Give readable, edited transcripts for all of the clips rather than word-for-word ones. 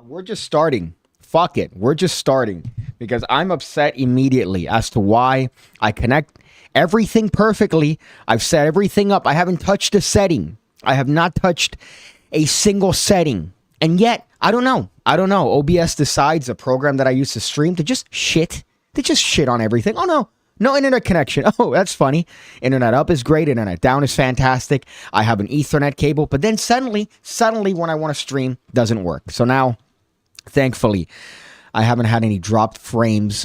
We're just starting. Fuck it. We're just starting because I'm upset immediately as to why I connect everything perfectly. I've set everything up. I haven't touched a setting. I have not touched a single setting. And yet, I don't know. OBS decides, a program that I use to stream, to just shit. They just shit on everything. Oh, no. No internet connection. Oh, that's funny. Internet up is great. Internet down is fantastic. I have an Ethernet cable. But then suddenly, when I want to stream, doesn't work. So now, thankfully, I haven't had any dropped frames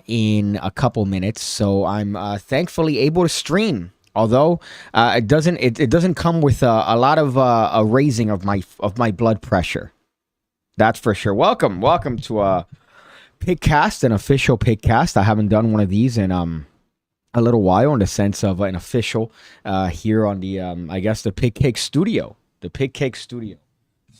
in a couple minutes. So I'm thankfully able to stream. Although it doesn't come with a lot of a raising of my blood pressure. That's for sure. Welcome to PigCast, an official PigCast. I haven't done one of these in a little while, in the sense of an official here on the I guess the PigCake Studio,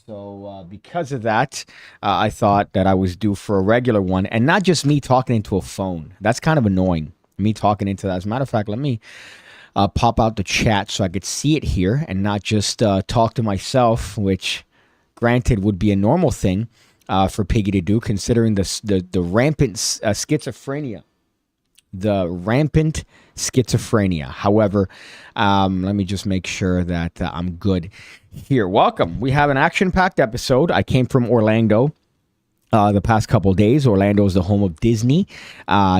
So because of that, I thought that I was due for a regular one, and not just me talking into a phone. That's kind of annoying. Me talking into that. As a matter of fact, let me pop out the chat so I could see it here and not just talk to myself, which, granted, would be a normal thing for Piggy to do, considering the rampant schizophrenia. The rampant schizophrenia. However, let me just make sure that I'm good here. Welcome. We have an action-packed episode. I came from Orlando the past couple days. Orlando is the home of Disney.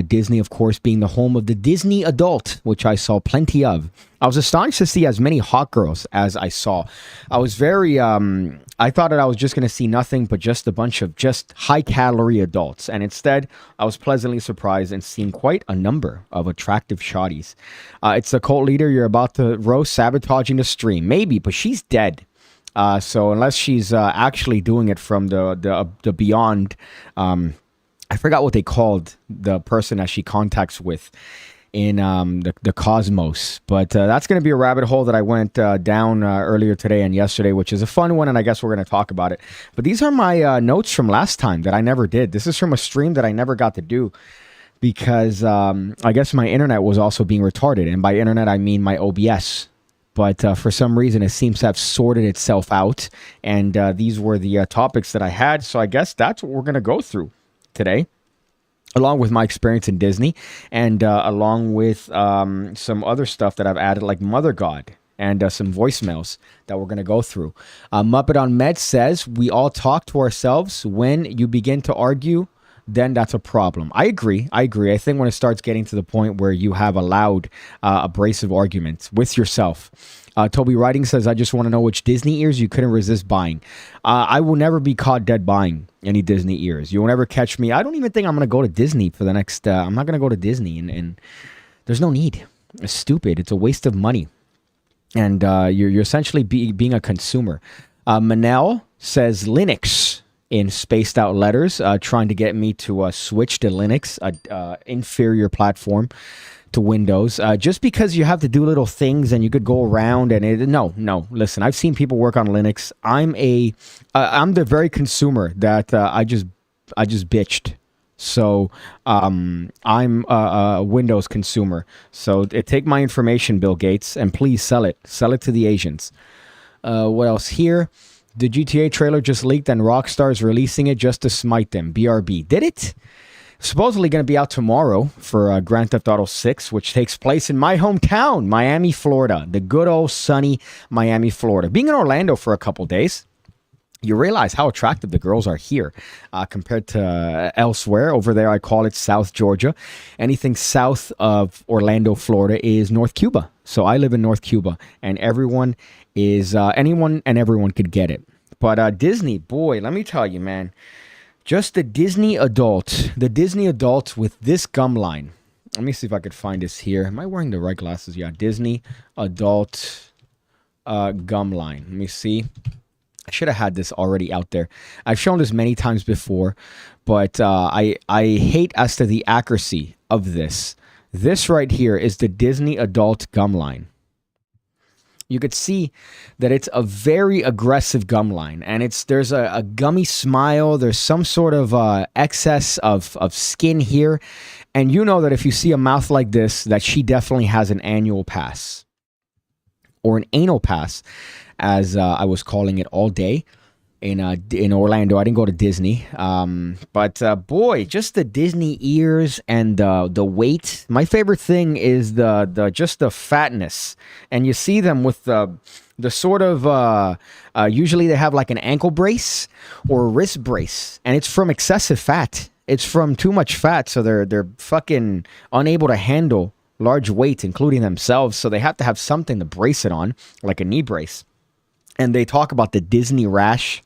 Disney, of course, being the home of the Disney adult, which I saw plenty of. I was astonished to see as many hot girls as I saw. I was very, I thought that I was just going to see nothing but just a bunch of just high-calorie adults. And instead, I was pleasantly surprised and seeing quite a number of attractive shawties. It's the cult leader you're about to roast, sabotaging the stream. Maybe, but she's dead. So unless she's actually doing it from the beyond, I forgot what they called the person that she contacts with in the cosmos. But that's going to be a rabbit hole that I went down earlier today and yesterday, which is a fun one, and I guess we're going to talk about it. But these are my notes from last time that I never did. This is from a stream that I never got to do because I guess my internet was also being retarded. And by internet, I mean my OBS. But for some reason, it seems to have sorted itself out. And these were the topics that I had. So I guess that's what we're going to go through today, along with my experience in Disney and along with some other stuff that I've added, like Mother God, and some voicemails that we're going to go through. Muppet on Med says, we all talk to ourselves. When you begin to argue, then that's a problem. I agree. I think when it starts getting to the point where you have a loud, abrasive argument with yourself. Toby Writing says, I just want to know which Disney ears you couldn't resist buying. I will never be caught dead buying any Disney ears. You will never catch me. I don't even think I'm going to go to Disney for the next... I'm not going to go to Disney, and there's no need. It's stupid. It's a waste of money. And you're essentially being a consumer. Manel says Linux in spaced out letters, trying to get me to switch to Linux, inferior platform to Windows, just because you have to do little things and you could go around and no. Listen, I've seen people work on Linux. I'm the very consumer that I just bitched. So I'm a Windows consumer. So take my information, Bill Gates, and please sell it. Sell it to the Asians. What else here? The GTA trailer just leaked and Rockstar's releasing it just to smite them. BRB. Did it? Supposedly going to be out tomorrow for Grand Theft Auto 6, which takes place in my hometown, Miami, Florida. The good old sunny Miami, Florida. Being in Orlando for a couple days, you realize how attractive the girls are here compared to elsewhere. Over there, I call it South Georgia. Anything south of Orlando, Florida is North Cuba. So I live in North Cuba, and everyone is, anyone and everyone could get it. But Disney, boy, let me tell you, man, just the Disney adult with this gum line. Let me see if I could find this here. Am I wearing the right glasses? Yeah, Disney adult gum line. Let me see. I should have had this already out there. I've shown this many times before, but I hate as to the accuracy of this. This right here is the Disney adult gum line. You could see that it's a very aggressive gum line, and there's a gummy smile. There's some sort of excess of skin here, and you know that if you see a mouth like this, that she definitely has an annual pass or an anal pass, as I was calling it all day in Orlando. I didn't go to Disney, but boy, just the Disney ears and the weight. My favorite thing is just the fatness, and you see them with the sort of usually they have like an ankle brace or a wrist brace, and it's from excessive fat. It's from too much fat, so they're fucking unable to handle large weight, including themselves. So they have to have something to brace it on, like a knee brace. And they talk about the Disney rash.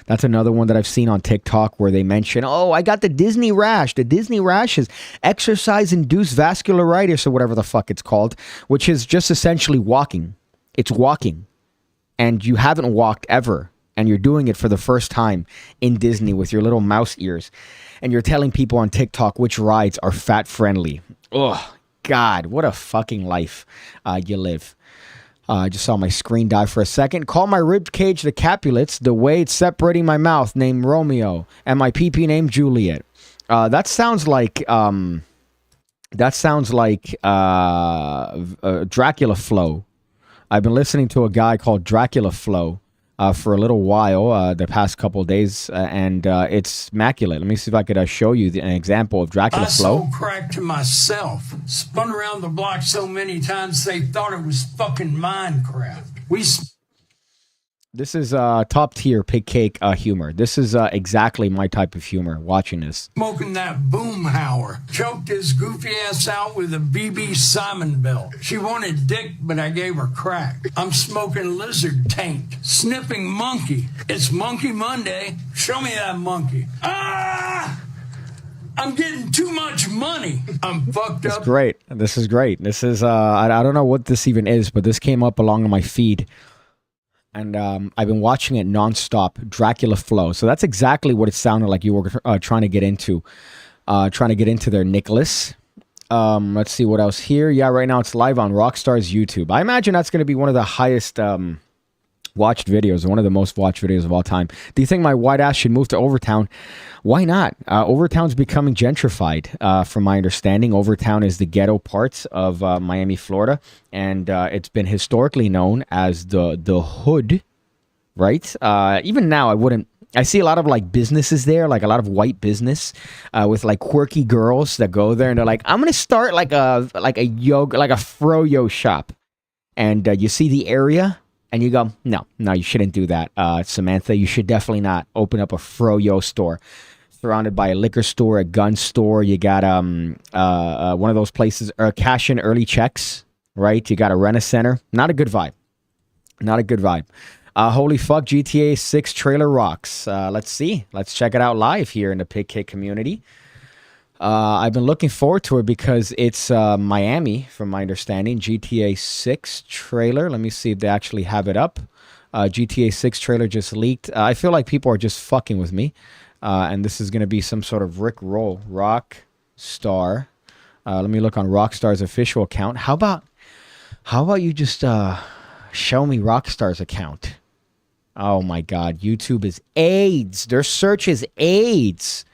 That's another one that I've seen on TikTok where they mention, oh, I got the Disney rash. The Disney rash is exercise-induced vascularitis or whatever the fuck it's called, which is just essentially walking. It's walking. And you haven't walked ever. And you're doing it for the first time in Disney with your little mouse ears. And you're telling people on TikTok which rides are fat-friendly. Oh, God, what a fucking life you live. I just saw my screen die for a second. Call my rib cage the Capulets, the way it's separating my mouth named Romeo, and my PP named Juliet. That sounds like Dracula Flow. I've been listening to a guy called Dracula Flow for a little while, the past couple of days, and it's immaculate. Let me see if I could show you an example of Dracula Flow. I sold crack to myself. Spun around the block so many times they thought it was fucking Minecraft. This is top tier PigCake humor. This is exactly my type of humor, watching this. Smoking that boomhauer. Choked his goofy ass out with a BB Simon belt. She wanted dick, but I gave her crack. I'm smoking lizard taint. Sniffing monkey. It's Monkey Monday. Show me that monkey. Ah! I'm getting too much money. I'm fucked up. It's great. This is great. This is, I don't know what this even is, but this came up along my feed. And I've been watching it nonstop, Dracula Flow. So that's exactly what it sounded like you were trying to get into. There, Nicholas. Let's see what else here. Yeah, right now it's live on Rockstar's YouTube. I imagine that's going to be one of the highest watched videos, one of the most watched videos of all time. Do you think my white ass should move to Overtown? Why not? Overtown's becoming gentrified, from my understanding. Overtown is the ghetto parts of Miami, Florida, and it's been historically known as the hood, right? Even now, I see a lot of like businesses there, like a lot of white business with like quirky girls that go there and they're like, I'm gonna start like a froyo shop, and you see the area. And you go, no, you shouldn't do that, Samantha. You should definitely not open up a froyo store surrounded by a liquor store, a gun store. You got one of those places, cash in early checks, right? You got a rent-a-center. Not a good vibe. Holy fuck, GTA 6 trailer rocks. Let's see. Let's check it out live here in the PigCake community. I've been looking forward to it because it's Miami, from my understanding. GTA 6 trailer. Let me see if they actually have it up. GTA 6 trailer just leaked. I feel like people are just fucking with me. And this is going to be some sort of Rick Roll. Rockstar. Let me look on Rockstar's official account. How about you just show me Rockstar's account? Oh my God. YouTube is AIDS. Their search is AIDS.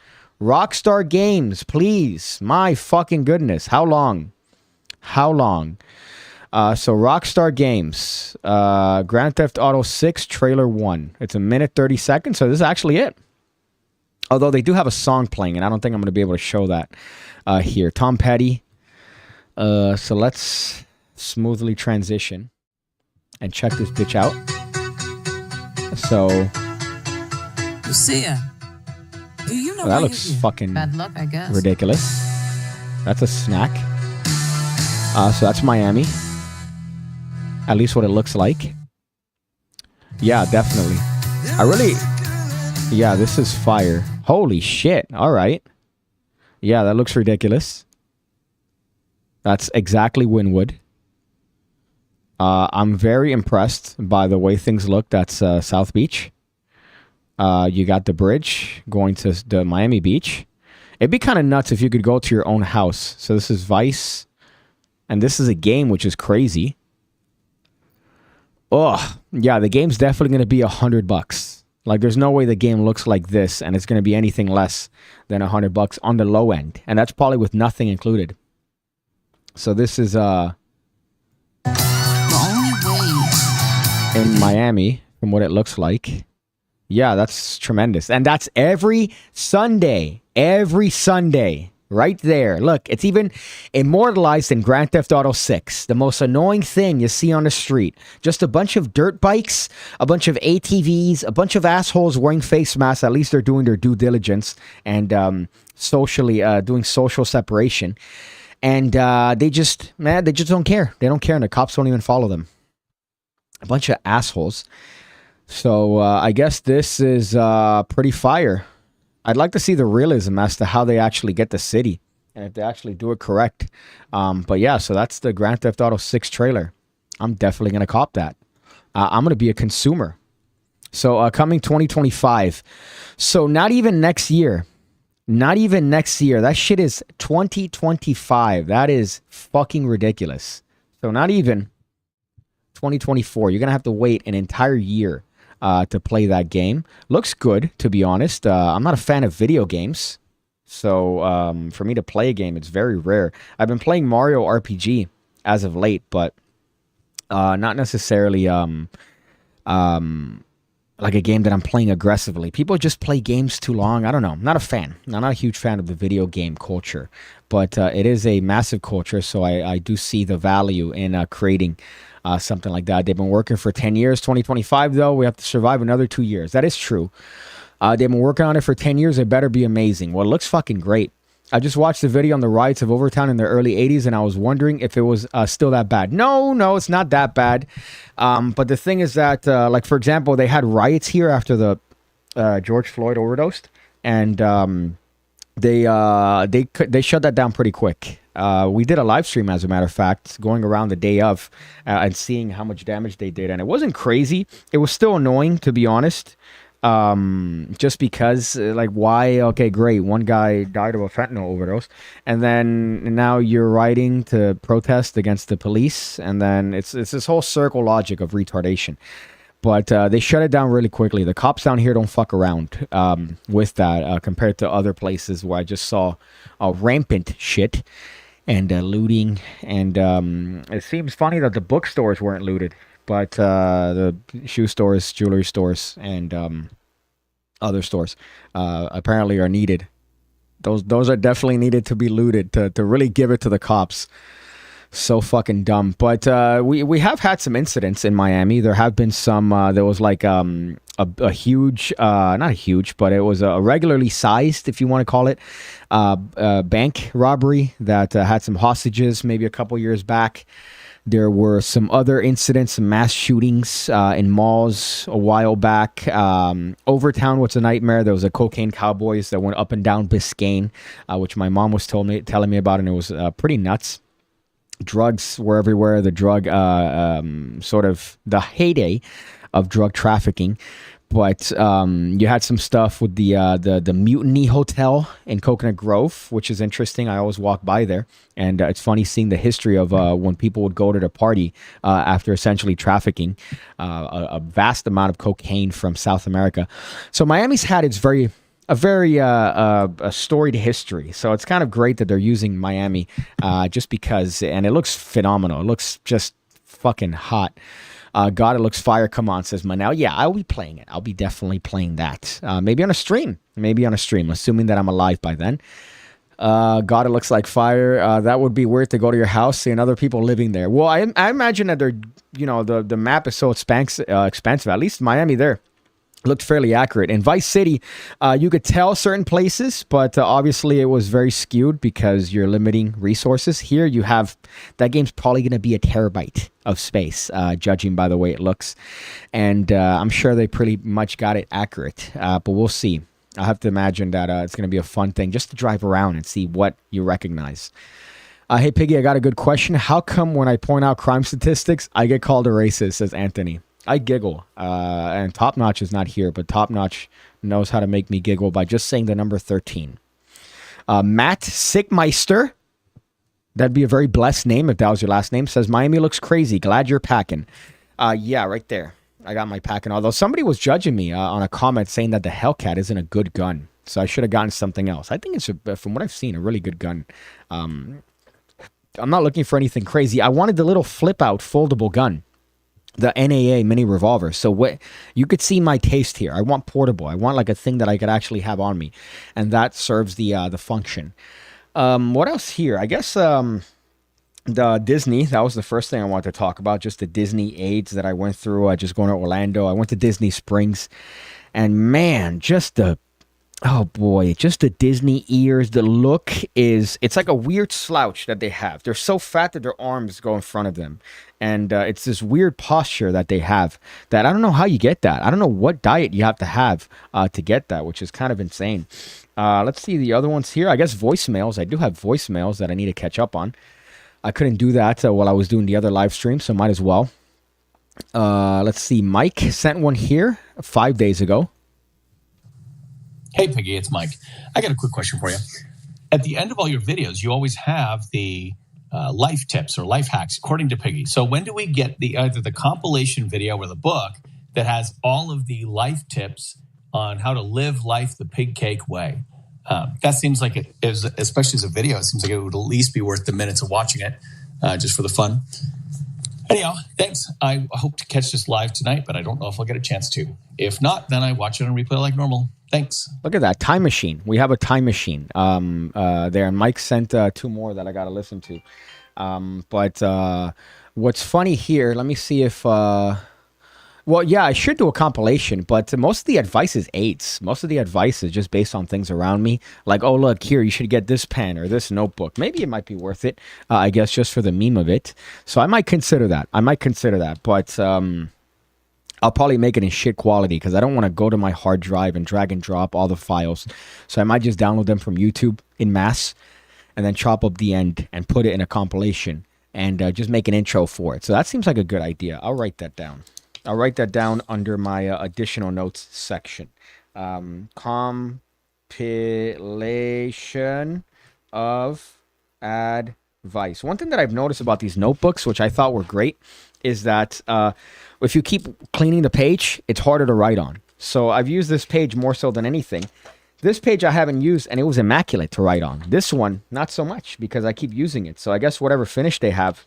Rockstar Games, please. My fucking goodness. How long? So Rockstar Games, Grand Theft Auto 6 Trailer 1. It's a minute 30 seconds, so this is actually it. Although they do have a song playing, and I don't think I'm going to be able to show that here. Tom Petty. So let's smoothly transition and check this bitch out. So... Lucia, do you know that looks fucking bad luck, I guess. ridiculous. That's a snack. So that's Miami. At least what it looks like. Yeah, definitely. Yeah, this is fire. Holy shit. All right. Yeah, that looks ridiculous. That's exactly Wynwood. I'm very impressed by the way things look. That's South Beach. You got the bridge going to the Miami Beach. It'd be kind of nuts if you could go to your own house. So this is Vice. And this is a game, which is crazy. Oh, yeah, the game's definitely going to be $100. Like, there's no way the game looks like this, and it's going to be anything less than $100 on the low end. And that's probably with nothing included. So this is the only way in Miami, from what it looks like. Yeah, that's tremendous. And that's every Sunday. Every Sunday. Right there. Look, it's even immortalized in Grand Theft Auto 6. The most annoying thing you see on the street. Just a bunch of dirt bikes, a bunch of ATVs, a bunch of assholes wearing face masks. At least they're doing their due diligence and socially doing social separation. And they just don't care. They don't care, and the cops don't even follow them. A bunch of assholes. So I guess this is pretty fire. I'd like to see the realism as to how they actually get the city and if they actually do it correct. But yeah, so that's the Grand Theft Auto 6 trailer. I'm definitely going to cop that. I'm going to be a consumer. So coming 2025. So not even next year. Not even next year. That shit is 2025. That is fucking ridiculous. So not even 2024. You're going to have to wait an entire year to play that game. Looks good, to be honest. I'm not a fan of video games. So for me to play a game, it's very rare. I've been playing Mario RPG as of late, but not necessarily like a game that I'm playing aggressively. People just play games too long. I don't know. I'm not a fan. I'm not a huge fan of the video game culture, but it is a massive culture, so I do see the value in creating something like that. They've been working for 10 years. 2025, though, we have to survive another 2 years. That is true. They've been working on it for 10 years. It better be amazing. Well, it looks fucking great. I just watched the video on the riots of Overtown in the early 80s, and I was wondering if it was still that bad. No, it's not that bad. But the thing is that, like, for example, they had riots here after the George Floyd overdosed, and they shut that down pretty quick. We did a live stream, as a matter of fact, going around the day of and seeing how much damage they did. And it wasn't crazy. It was still annoying, to be honest. Just because, like, why? Okay, great. One guy died of a fentanyl overdose. And then now you're rioting to protest against the police. And then it's this whole circle logic of retardation. But they shut it down really quickly. The cops down here don't fuck around with that compared to other places where I just saw rampant shit and looting. And it seems funny that the bookstores weren't looted, but the shoe stores, jewelry stores, and other stores apparently are needed. Those are definitely needed to be looted to really give it to the cops. So fucking dumb. But we have had some incidents in Miami. There have been some. There was like a huge, not a huge, but it was a regularly sized, if you want to call it, bank robbery that had some hostages maybe a couple years back. There were some other incidents, some mass shootings in malls a while back. Overtown was a nightmare. There was a cocaine cowboys that went up and down Biscayne, which my mom was telling me about, and it was pretty nuts. Drugs were everywhere. The drug, sort of the heyday of drug trafficking. But you had some stuff with the Mutiny Hotel in Coconut Grove, which is interesting. I always walk by there, and it's funny seeing the history of when people would go to the party after essentially trafficking a vast amount of cocaine from South America. So Miami's had its very a very a storied history. So it's kind of great that they're using Miami, just because, and it looks phenomenal. It looks just fucking hot. God, it looks fire. Come on, says Manel. Yeah, I'll be playing it. I'll be definitely playing that. Maybe on a stream. Assuming that I'm alive by then. God, it looks like fire. That would be weird to go to your house, seeing other people living there. Well, I imagine that they're, the map is so expansive. At least Miami there looked fairly accurate. In Vice City, you could tell certain places, but obviously it was very skewed because you're limiting resources. Here you have, that game's probably going to be a terabyte of space, judging by the way it looks. And I'm sure they pretty much got it accurate, but we'll see. I have to imagine that it's going to be a fun thing just to drive around and see what you recognize. Hey, Piggy, I got a good question. How come when I point out crime statistics, I get called a racist, says Anthony. I giggle. And Top Notch is not here, but Top Notch knows how to make me giggle by just saying the number 13. Matt Sickmeister, that'd be a very blessed name if that was your last name, says Miami looks crazy. Glad you're packing. Yeah, right there. I got my packing. Although somebody was judging me on a comment saying that the Hellcat isn't a good gun. So I should have gotten something else. I think it's, from what I've seen, a really good gun. I'm not looking for anything crazy. I wanted the little flip-out foldable gun, the NAA mini revolver. So what you could see my taste here. I want portable. I want like a thing that I could actually have on me, and that serves the function. What else here? I guess the Disney. That was the first thing I wanted to talk about. Just the Disney aids that I went through. Just going to Orlando. I went to Disney Springs, and man, just the Disney ears. The look is, it's like a weird slouch that they have. They're so fat that their arms go in front of them. And it's this weird posture that they have that I don't know how you get that. I don't know what diet you have to get that, which is kind of insane. Let's see the other ones here. I guess voicemails. I do have voicemails that I need to catch up on. I couldn't do that while I was doing the other live stream, so might as well. Let's see. Mike sent one here 5 days ago. Hey, Piggy, it's Mike. I got a quick question for you. At the end of all your videos, you always have the life tips or life hacks, according to Piggy. So when do we get either the compilation video or the book that has all of the life tips on how to live life the PigCake way? That seems like it is, especially as a video, it seems like it would at least be worth the minutes of watching it just for the fun. Anyhow, thanks. I hope to catch this live tonight, but I don't know if I'll get a chance to. If not, then I watch it on replay like normal. Thanks. Look at that time machine. We have a time machine there, and Mike sent 2 more that I got to listen to. But what's funny here? Let me see if. Well, yeah, I should do a compilation, but most of the advice is aids. Most of the advice is just based on things around me. Like, oh, look, here, you should get this pen or this notebook. Maybe it might be worth it, I guess, just for the meme of it. So I might consider that. But I'll probably make it in shit quality because I don't want to go to my hard drive and drag and drop all the files. So I might just download them from YouTube in mass and then chop up the end and put it in a compilation and just make an intro for it. So that seems like a good idea. I'll write that down. I'll write that down under my additional notes section. Compilation of advice. One thing that I've noticed about these notebooks, which I thought were great, is that if you keep cleaning the page, it's harder to write on. So I've used this page more so than anything. This page I haven't used, and it was immaculate to write on. This one, not so much, because I keep using it. So I guess whatever finish they have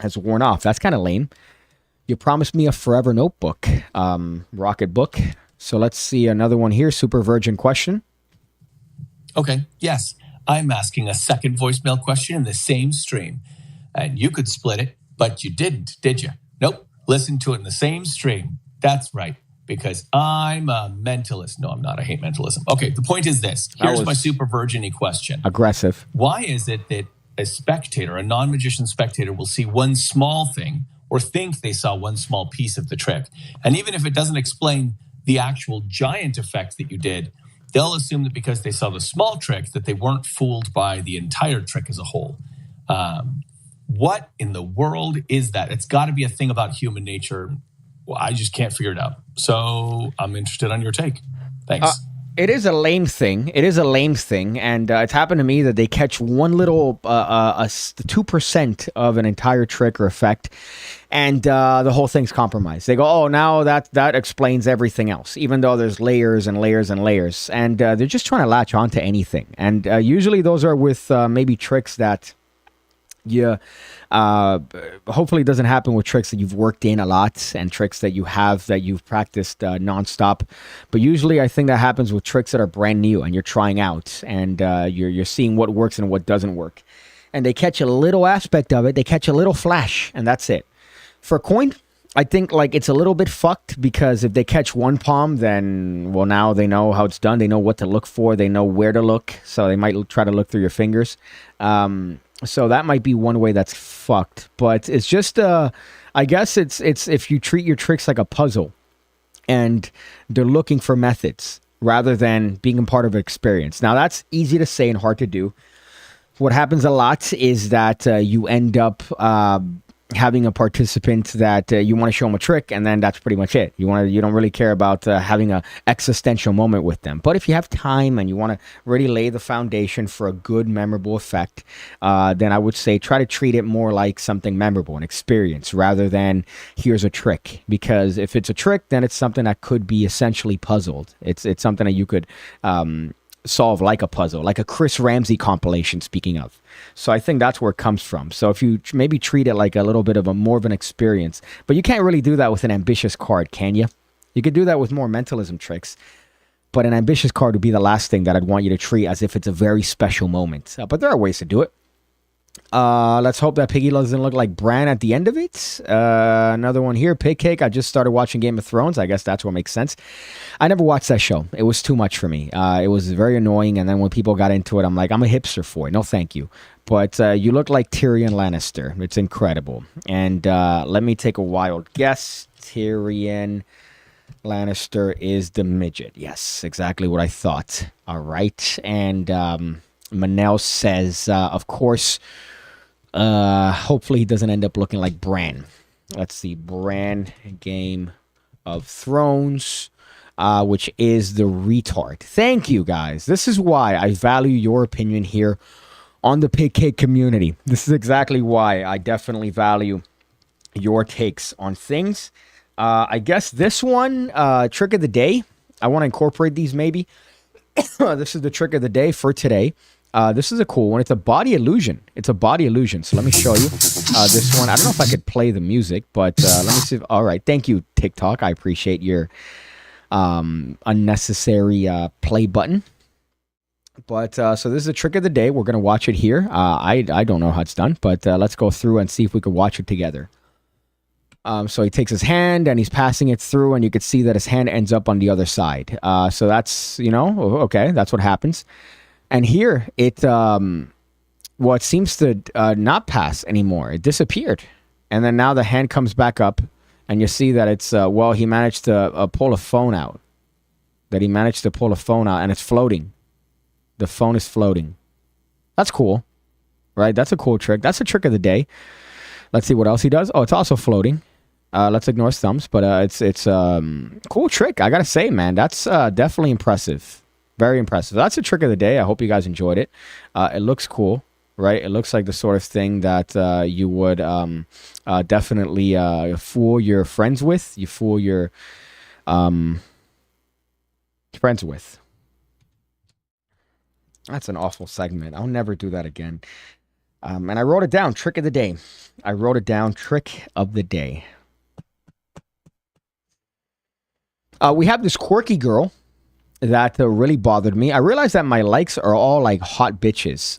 has worn off. That's kind of lame. You promised me a forever notebook, Rocket Book. So let's see another one here. Super Virgin question. Okay, yes. I'm asking a second voicemail question in the same stream. And you could split it, but you didn't, did you? Nope. Listen to it in the same stream. That's right. Because I'm a mentalist. No, I'm not. I hate mentalism. Okay, the point is this. Here's my super virgin-y question. Aggressive. Why is it that a spectator, a non-magician spectator, will see one small thing or think they saw one small piece of the trick? And even if it doesn't explain the actual giant effect that you did, they'll assume that because they saw the small trick that they weren't fooled by the entire trick as a whole. What in the world is that? It's got to be a thing about human nature. Well, I just can't figure it out. So I'm interested on your take. Thanks. It is a lame thing. It is a lame thing, and it's happened to me that they catch one little 2% of an entire trick or effect, and the whole thing's compromised. They go, "Oh, now that explains everything else," even though there's layers and layers and layers, and they're just trying to latch onto anything. And usually those are with maybe tricks that. Yeah, hopefully it doesn't happen with tricks that you've worked in a lot and tricks that you've practiced nonstop. But usually I think that happens with tricks that are brand new and you're trying out and you're seeing what works and what doesn't work. And they catch a little aspect of it. They catch a little flash and that's it. For coin, I think like it's a little bit fucked because if they catch one palm, then, well, now they know how it's done. They know what to look for. They know where to look. So they might try to look through your fingers. So that might be one way that's fucked, but it's just, I guess it's if you treat your tricks like a puzzle and they're looking for methods rather than being a part of an experience. Now that's easy to say and hard to do. What happens a lot is that you end up having a participant that you want to show them a trick, and then that's pretty much it. You don't really care about having a existential moment with them. But if you have time and you want to really lay the foundation for a good, memorable effect, then I would say try to treat it more like something memorable, an experience, rather than here's a trick. Because if it's a trick, then it's something that could be essentially puzzled. It's something that you could solve like a puzzle, like a Chris Ramsey compilation, speaking of. So I think that's where it comes from. So if you maybe treat it like a little bit of more of an experience, but you can't really do that with an ambitious card, can you? You could do that with more mentalism tricks, but an ambitious card would be the last thing that I'd want you to treat as if it's a very special moment. But there are ways to do it. Let's hope that Piggy doesn't look like Bran at the end of it. Another one here, PigCake. I just started watching Game of Thrones. I guess that's what makes sense. I never watched that show. It was too much for me. It was very annoying, and then when people got into it, I'm like, I'm a hipster for it. No, thank you. But you look like Tyrion Lannister. It's incredible. And let me take a wild guess. Tyrion Lannister is the midget. Yes, exactly what I thought. All right. And Manel says, of course, hopefully he doesn't end up looking like Bran. Let's see. Bran, Game of Thrones, which is the retard. Thank you, guys. This is why I value your opinion here on the PigCake community. This is exactly why I definitely value your takes on things. I guess this one, trick of the day. I want to incorporate these maybe. This is the trick of the day for today. This is a cool one. It's a body illusion. It's a body illusion. So let me show you this one. I don't know if I could play the music, but let me see. All right. Thank you, TikTok. I appreciate your unnecessary play button. But so this is a trick of the day. We're going to watch it here. I don't know how it's done, but let's go through and see if we can watch it together. So he takes his hand and he's passing it through, and you can see that his hand ends up on the other side. So that's, okay, that's what happens. And here it, it seems to not pass anymore. It disappeared. And then now the hand comes back up, and you see that it's, he managed to pull a phone out. And it's floating. The phone is floating. That's cool, right? That's a cool trick. That's a trick of the day. Let's see what else he does. Oh, it's also floating. Let's ignore his thumbs, but it's cool trick. I gotta say, man, that's definitely impressive. Very impressive. That's a trick of the day. I hope you guys enjoyed it. It looks cool, right? It looks like the sort of thing that you would definitely fool your friends with. You fool your friends with. That's an awful segment. I'll never do that again. And I wrote it down. Trick of the day. I wrote it down. Trick of the day. We have this quirky girl that really bothered me. I realized that my likes are all like hot bitches.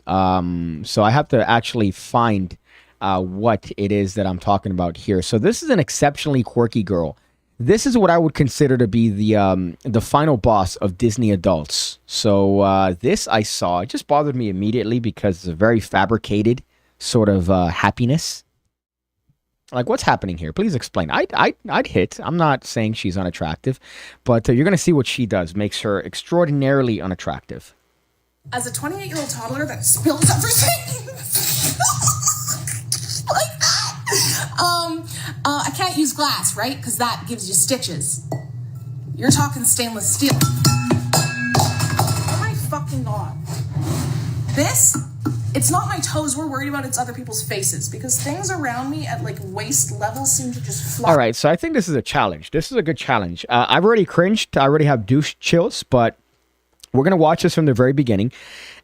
So I have to actually find what it is that I'm talking about here. So this is an exceptionally quirky girl. This is what I would consider to be the final boss of Disney adults. So this I saw. It just bothered me immediately because it's a very fabricated sort of happiness. Like, what's happening here? Please explain. I'd hit. I'm not saying she's unattractive, but you're going to see what she does. Makes her extraordinarily unattractive. As a 28-year-old toddler that spills everything like that. I can't use glass, right? Because that gives you stitches. You're talking stainless steel. fucking god. This, it's not my toes we're worried about, it's other people's faces. Because things around me at like waist level seem to just fly. All right, so I think this is a challenge. This is a good challenge. I've already cringed. I already have douche chills, but we're going to watch this from the very beginning.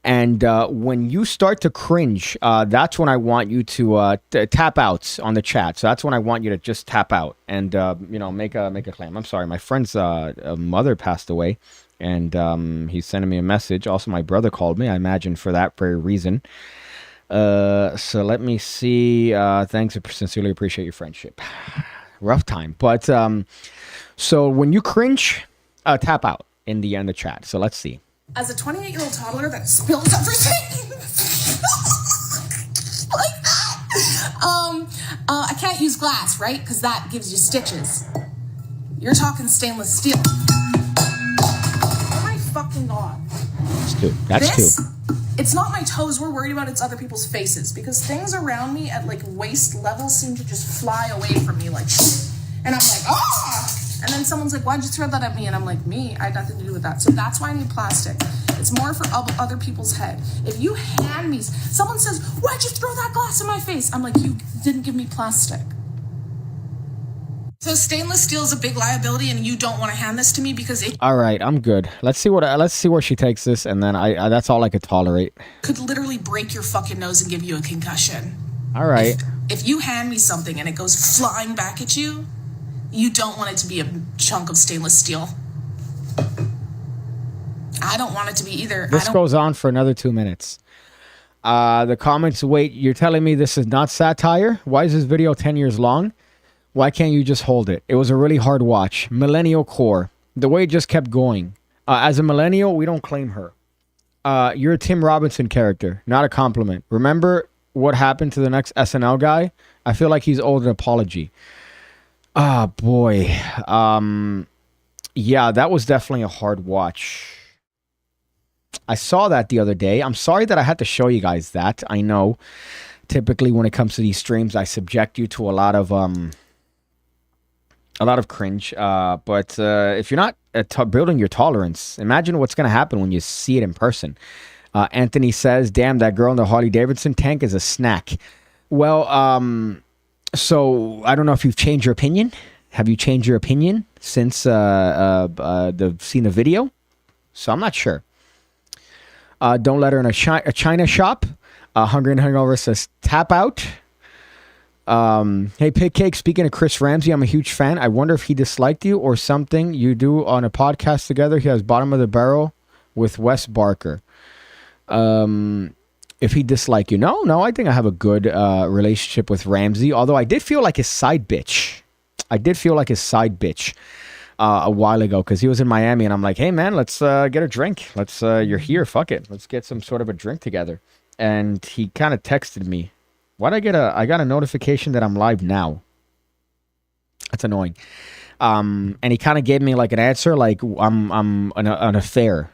And when you start to cringe, that's when I want you to tap out on the chat. So that's when I want you to just tap out and, you know, make a claim. I'm sorry. My friend's mother passed away, and he's sending me a message. Also, my brother called me, I imagine, for that very reason. So let me see. Thanks. I sincerely appreciate your friendship. Rough time. But so when you cringe, tap out in the chat. So let's see. As a 28-year-old toddler that spills everything like that. I can't use glass, right? Because that gives you stitches. You're talking stainless steel. Oh my fucking god. That's two. That's this, two. It's not my toes we're worried about, it's other people's faces. Because things around me at like waist level seem to just fly away from me like shit. And I'm like, ah! And then someone's like, why'd you throw that at me? And I'm like, me? I had nothing to do with that. So that's why I need plastic. It's more for other people's head. If you hand me, someone says, why'd you throw that glass in my face? I'm like, you didn't give me plastic. So stainless steel is a big liability, and you don't want to hand this to me because it. All right, I'm good. Let's see where she takes this, and then I that's all I could tolerate. Could literally break your fucking nose and give you a concussion. All right. If you hand me something and it goes flying back at you, you don't want it to be a chunk of stainless steel. I don't want it to be either. This goes on for another 2 minutes. The comments, wait, you're telling me this is not satire? Why is this video 10 years long? Why can't you just hold it? It was a really hard watch. Millennial core. The way it just kept going. As a millennial, we don't claim her. You're a Tim Robinson character, not a compliment. Remember what happened to the next SNL guy? I feel like he's owed an apology. Ah, boy. Yeah, that was definitely a hard watch. I saw that the other day. I'm sorry that I had to show you guys that. I know typically when it comes to these streams, I subject you to a lot of cringe. But if you're not building your tolerance, imagine what's going to happen when you see it in person. Anthony says, damn, that girl in the Harley Davidson tank is a snack. Well, so I don't know if you've changed your opinion. Have you changed your opinion since seeing the video? So I'm not sure. Don't let her in a China shop. Hungry and Hungover says, tap out. Hey, PigCake, speaking of Chris Ramsey, I'm a huge fan. I wonder if he disliked you or something you do on a podcast together. He has Bottom of the Barrel with Wes Barker. If he disliked you. No, I think I have a good relationship with Ramsey, although I did feel like his side bitch. A while ago because he was in Miami and I'm like, hey man, let's get a drink. Let's you're here, fuck it. Let's get some sort of a drink together. And he kind of texted me. I got a notification that I'm live now. That's annoying. And he kind of gave me like an answer like I'm an affair.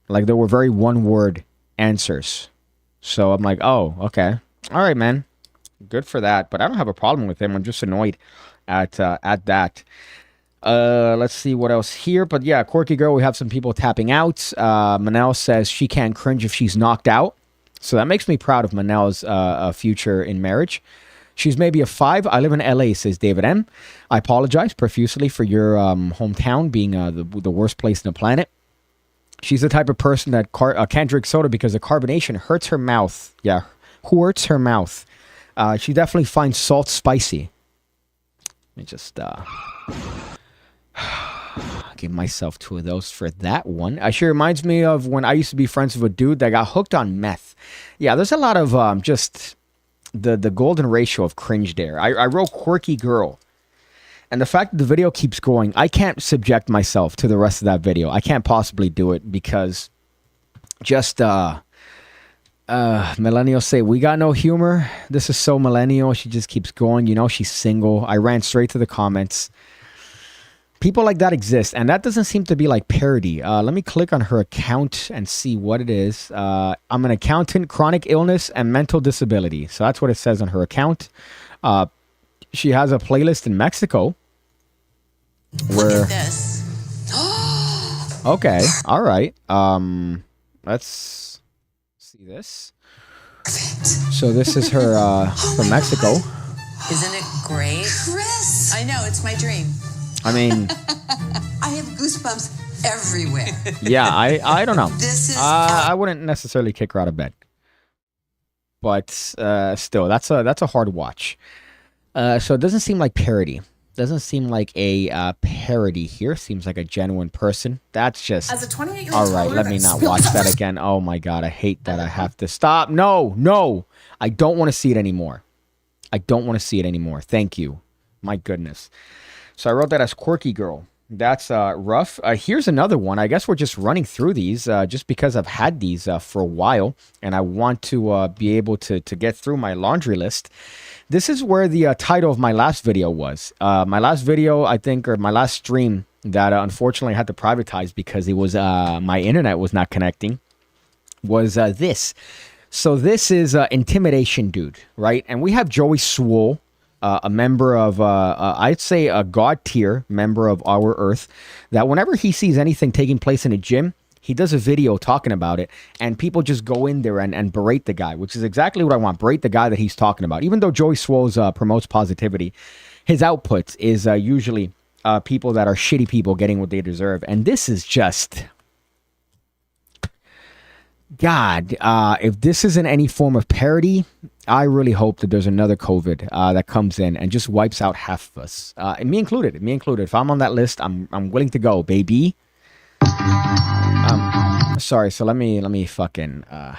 Like there were very one-word answers. So I'm like, oh, okay. All right, man. Good for that. But I don't have a problem with him. I'm just annoyed at that. Let's see what else here. But yeah, Quirky Girl, we have some people tapping out. Manel says she can't cringe if she's knocked out. So that makes me proud of Manel's future in marriage. She's maybe a 5. I live in LA, says David M. I apologize profusely for your hometown being the worst place on the planet. She's the type of person that can't drink soda because the carbonation hurts her mouth. Yeah, hurts her mouth. She definitely finds salt spicy. Let me just give myself 2 of those for that one. She reminds me of when I used to be friends with a dude that got hooked on meth. Yeah, there's a lot of just the golden ratio of cringe there. I wrote Quirky Girl. And the fact that the video keeps going, I can't subject myself to the rest of that video. I can't possibly do it because just millennials say, we got no humor. This is so millennial. She just keeps going. You know, she's single. I ran straight to the comments. People like that exist, and that doesn't seem to be like parody. Let me click on her account and see what it is. I'm an accountant, chronic illness, and mental disability. So that's what it says on her account. She has a playlist in Mexico. Look at this. Okay, all right. let's see this. So this is her from Mexico. Isn't it great? Chris! I know, it's my dream. I mean, I have goosebumps everywhere. yeah, I don't know. This is I wouldn't necessarily kick her out of bed, but still, that's a hard watch. So it doesn't seem like parody. Doesn't seem like a parody here. Seems like a genuine person. That's just... As a 28-year-old all right, let me not watch that again. Oh my God, I hate that I have to stop. No. I don't want to see it anymore. I don't want to see it anymore. Thank you. My goodness. So I wrote that as Quirky Girl. That's rough. Here's another one. I guess we're just running through these just because I've had these for a while. And I want to be able to get through my laundry list. This is where the title of my last video was. My last video, I think, or my last stream that unfortunately I had to privatize because it was my internet was not connecting, was this. So this is Intimidation Dude, right? And we have Joey Swole, a member of, I'd say a God tier member of Our Earth, that whenever he sees anything taking place in a gym, he does a video talking about it, and people just go in there and berate the guy, which is exactly what I want. Berate the guy that he's talking about. Even though Joey Swoles promotes positivity, his output is usually people that are shitty people getting what they deserve. And this is just... God, if this isn't any form of parody, I really hope that there's another COVID that comes in and just wipes out half of us. And me included. If I'm on that list, I'm willing to go, baby. Sorry, so let me fucking I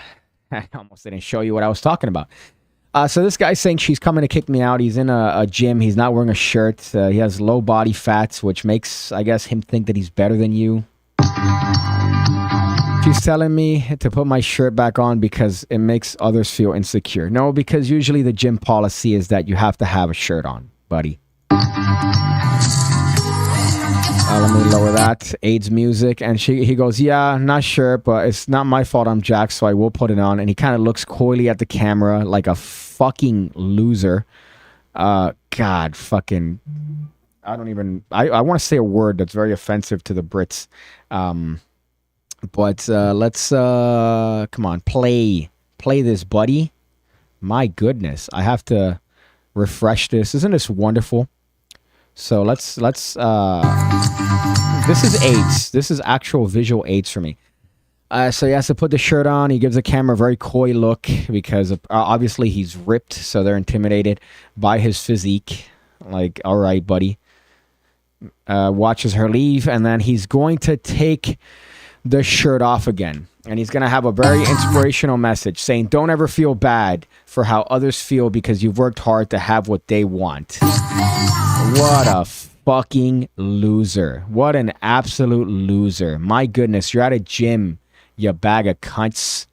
almost didn't show you what I was talking about. So this guy's saying she's coming to kick me out. He's in a gym. He's not wearing a shirt. He has low body fats, which makes, I guess, him think that he's better than you. She's telling me to put my shirt back on because it makes others feel insecure. No, because usually the gym policy is that you have to have a shirt on, buddy. Let me lower that. AIDS music. And he goes, yeah, not sure, but it's not my fault I'm Jack, so I will put it on. And he kind of looks coyly at the camera like a fucking loser. God, fucking... I don't even... I want to say a word that's very offensive to the Brits. But let's... come on, play this, buddy. My goodness. I have to refresh this. Isn't this wonderful? So let's this is AIDS. This is actual visual AIDS for me. So he has to put the shirt on. He gives the camera a very coy look because obviously he's ripped, so they're intimidated by his physique. Like, all right, buddy. Watches her leave, and then he's going to take the shirt off again. And he's going to have a very inspirational message saying, don't ever feel bad for how others feel because you've worked hard to have what they want. What a fucking loser. What an absolute loser. My goodness, you're at a gym, you bag of cunts.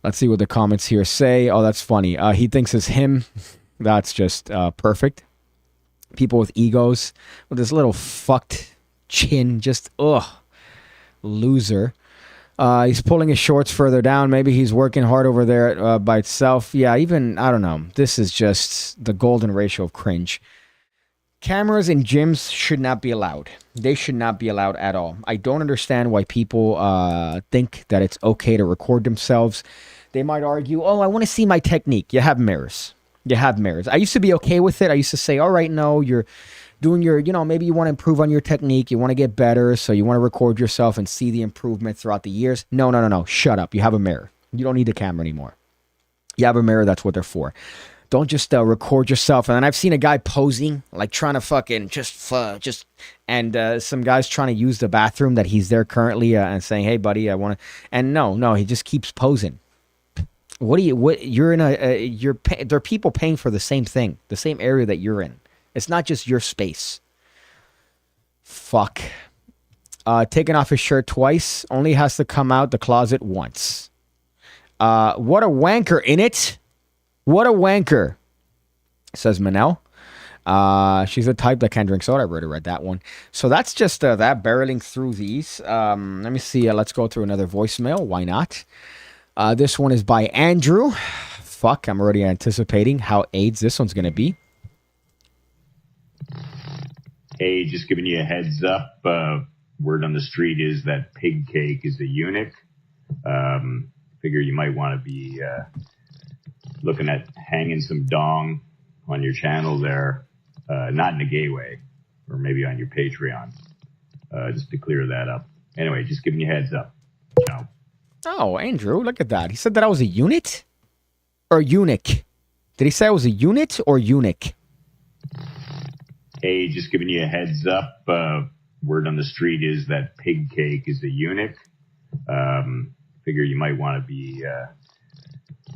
Let's see what the comments here say. Oh, that's funny. He thinks it's him. That's just perfect. People with egos, with this little fucked chin, just, loser. He's pulling his shorts further down. Maybe he's working hard over there by itself. Yeah, even, I don't know. This is just the golden ratio of cringe. Cameras in gyms should not be allowed. They should not be allowed at all. I don't understand why people think that it's okay to record themselves. They might argue, oh, I want to see my technique. You have mirrors. I used to be okay with it. I used to say, all right, no, you're doing your, maybe you want to improve on your technique. You want to get better. So you want to record yourself and see the improvement throughout the years. No. Shut up. You have a mirror. You don't need a camera anymore. You have a mirror. That's what they're for. Don't just record yourself. And then I've seen a guy posing, like trying to fucking and some guy's trying to use the bathroom that he's there currently and saying, hey, buddy, I want to. And no, he just keeps posing. You're in there are people paying for the same thing, the same area that you're in. It's not just your space. Fuck. Taking off his shirt twice, only has to come out the closet once. What a wanker, innit? What a wanker, says Manel. She's the type that can't drink soda. I already read that one. So that's just that, barreling through these. Let me see. Let's go through another voicemail. Why not? This one is by Andrew. Fuck, I'm already anticipating how AIDS this one's going to be. Hey, just giving you a heads up. Word on the street is that PigCake is a eunuch. Figure you might want to be looking at hanging some dong on your channel there, not in a gay way, or maybe on your Patreon, just to clear that up. Anyway, just giving you a heads up. Ciao. Oh, Andrew, look at that. He said that I was a unit or eunuch. Did he say I was a unit or eunuch? Hey, just giving you a heads up. Word on the street is that PigCake is a eunuch. Figure you might want to be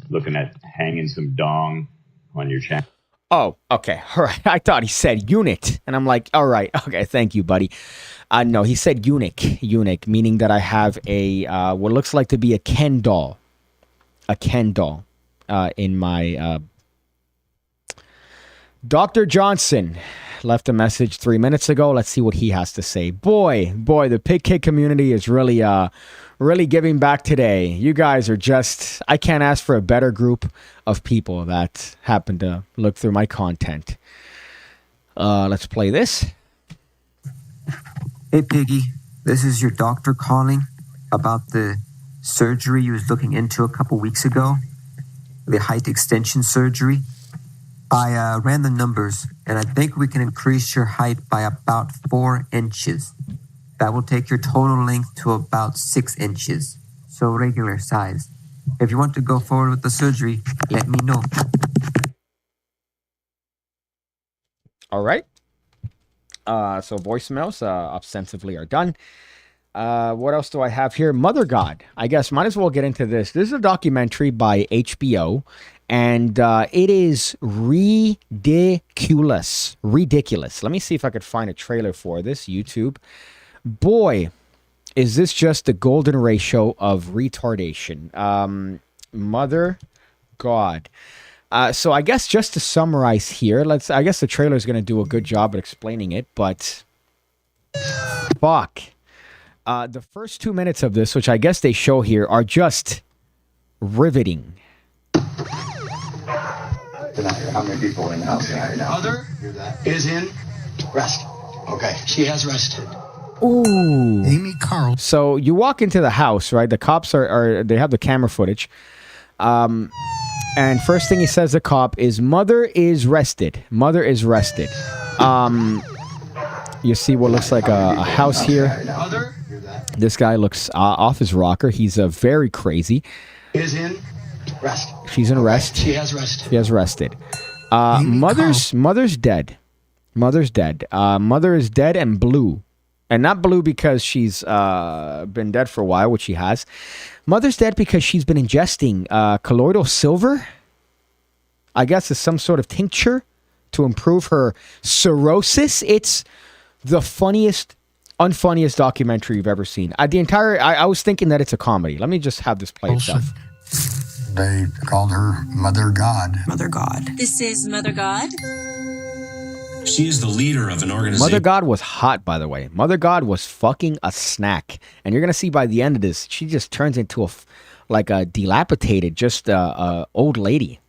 looking at hanging some dong on your channel. Oh, okay. All right. I thought he said unit. And I'm like, all right. Okay. Thank you, buddy. No, he said eunuch, meaning that I have a, what looks like to be a Ken doll, in my, Dr. Johnson left a message 3 minutes ago. Let's see what he has to say. Boy, the PigCake community is really giving back today. You guys are just, I can't ask for a better group of people that happen to look through my content. Let's play this. Hey, Piggy. This is your doctor calling about the surgery you was looking into a couple weeks ago. The height extension surgery. I ran the numbers, and I think we can increase your height by about 4 inches. That will take your total length to about 6 inches, so regular size. If you want to go forward with the surgery, let me know. All right. So voicemails ostensibly are done. What else do I have here? Mother God. I guess might as well get into this. This is a documentary by HBO, and it is ridiculous. Ridiculous. Let me see if I could find a trailer for this. YouTube. Boy, is this just the golden ratio of retardation. Mother God. So I guess just to summarize here, I guess the trailer is going to do a good job at explaining it, but fuck. The first 2 minutes of this, which I guess they show here, are just riveting. How many people in the house right now? Mother is in rest. Okay. She has rested. Ooh. Amy Carl. So you walk into the house, right? The cops they have the camera footage. And first thing he says, the cop, is mother is rested. Mother is rested. You see what looks like a house here. Mother. This guy looks off his rocker. He's very crazy. Is in rest. She's in rest. She has rested. She has rested. Mother's dead. Mother's dead. Mother is dead and blue. And not blue because she's been dead for a while, which she has. Mother's dead because she's been ingesting colloidal silver. I guess it's some sort of tincture to improve her cirrhosis. It's the unfunniest documentary you've ever seen. I was thinking that it's a comedy. Let me just have this play itself. They called her Mother God. Mother God. This is Mother God. She is the leader of an organization. Mother God was hot, by the way. Mother God was fucking a snack. And you're going to see by the end of this, she just turns into a dilapidated, old lady.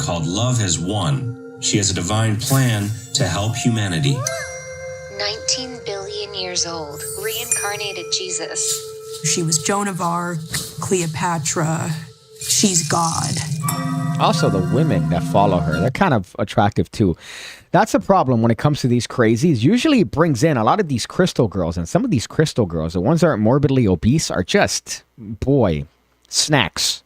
Called Love Has Won. She has a divine plan to help humanity. 19 billion years old, reincarnated Jesus. She was Joan of Arc, Cleopatra. She's God. Also, the women that follow her, they're kind of attractive too. That's a problem when it comes to these crazies. Usually it brings in a lot of these crystal girls, and some of these crystal girls, the ones that aren't morbidly obese, are just, boy, snacks.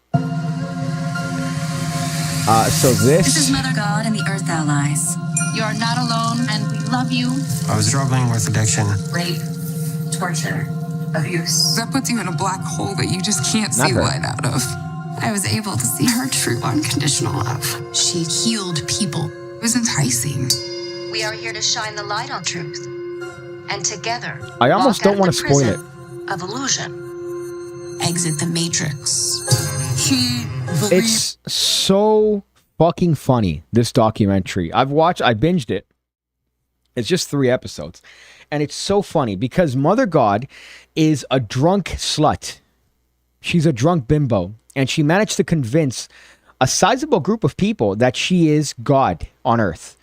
This is Mother God and the Earth Allies. You are not alone, and we love you. I was struggling with addiction. Rape, torture, abuse. That puts you in a black hole that you just can't see light out of. I was able to see her true unconditional love. She healed people. It was enticing. We are here to shine the light on truth. And together, I almost don't want to spoil it. Of illusion. Exit the matrix. It's so fucking funny, this documentary. I binged it. It's just 3 episodes. And it's so funny because Mother God is a drunk slut. She's a drunk bimbo. And she managed to convince a sizable group of people that she is God on earth.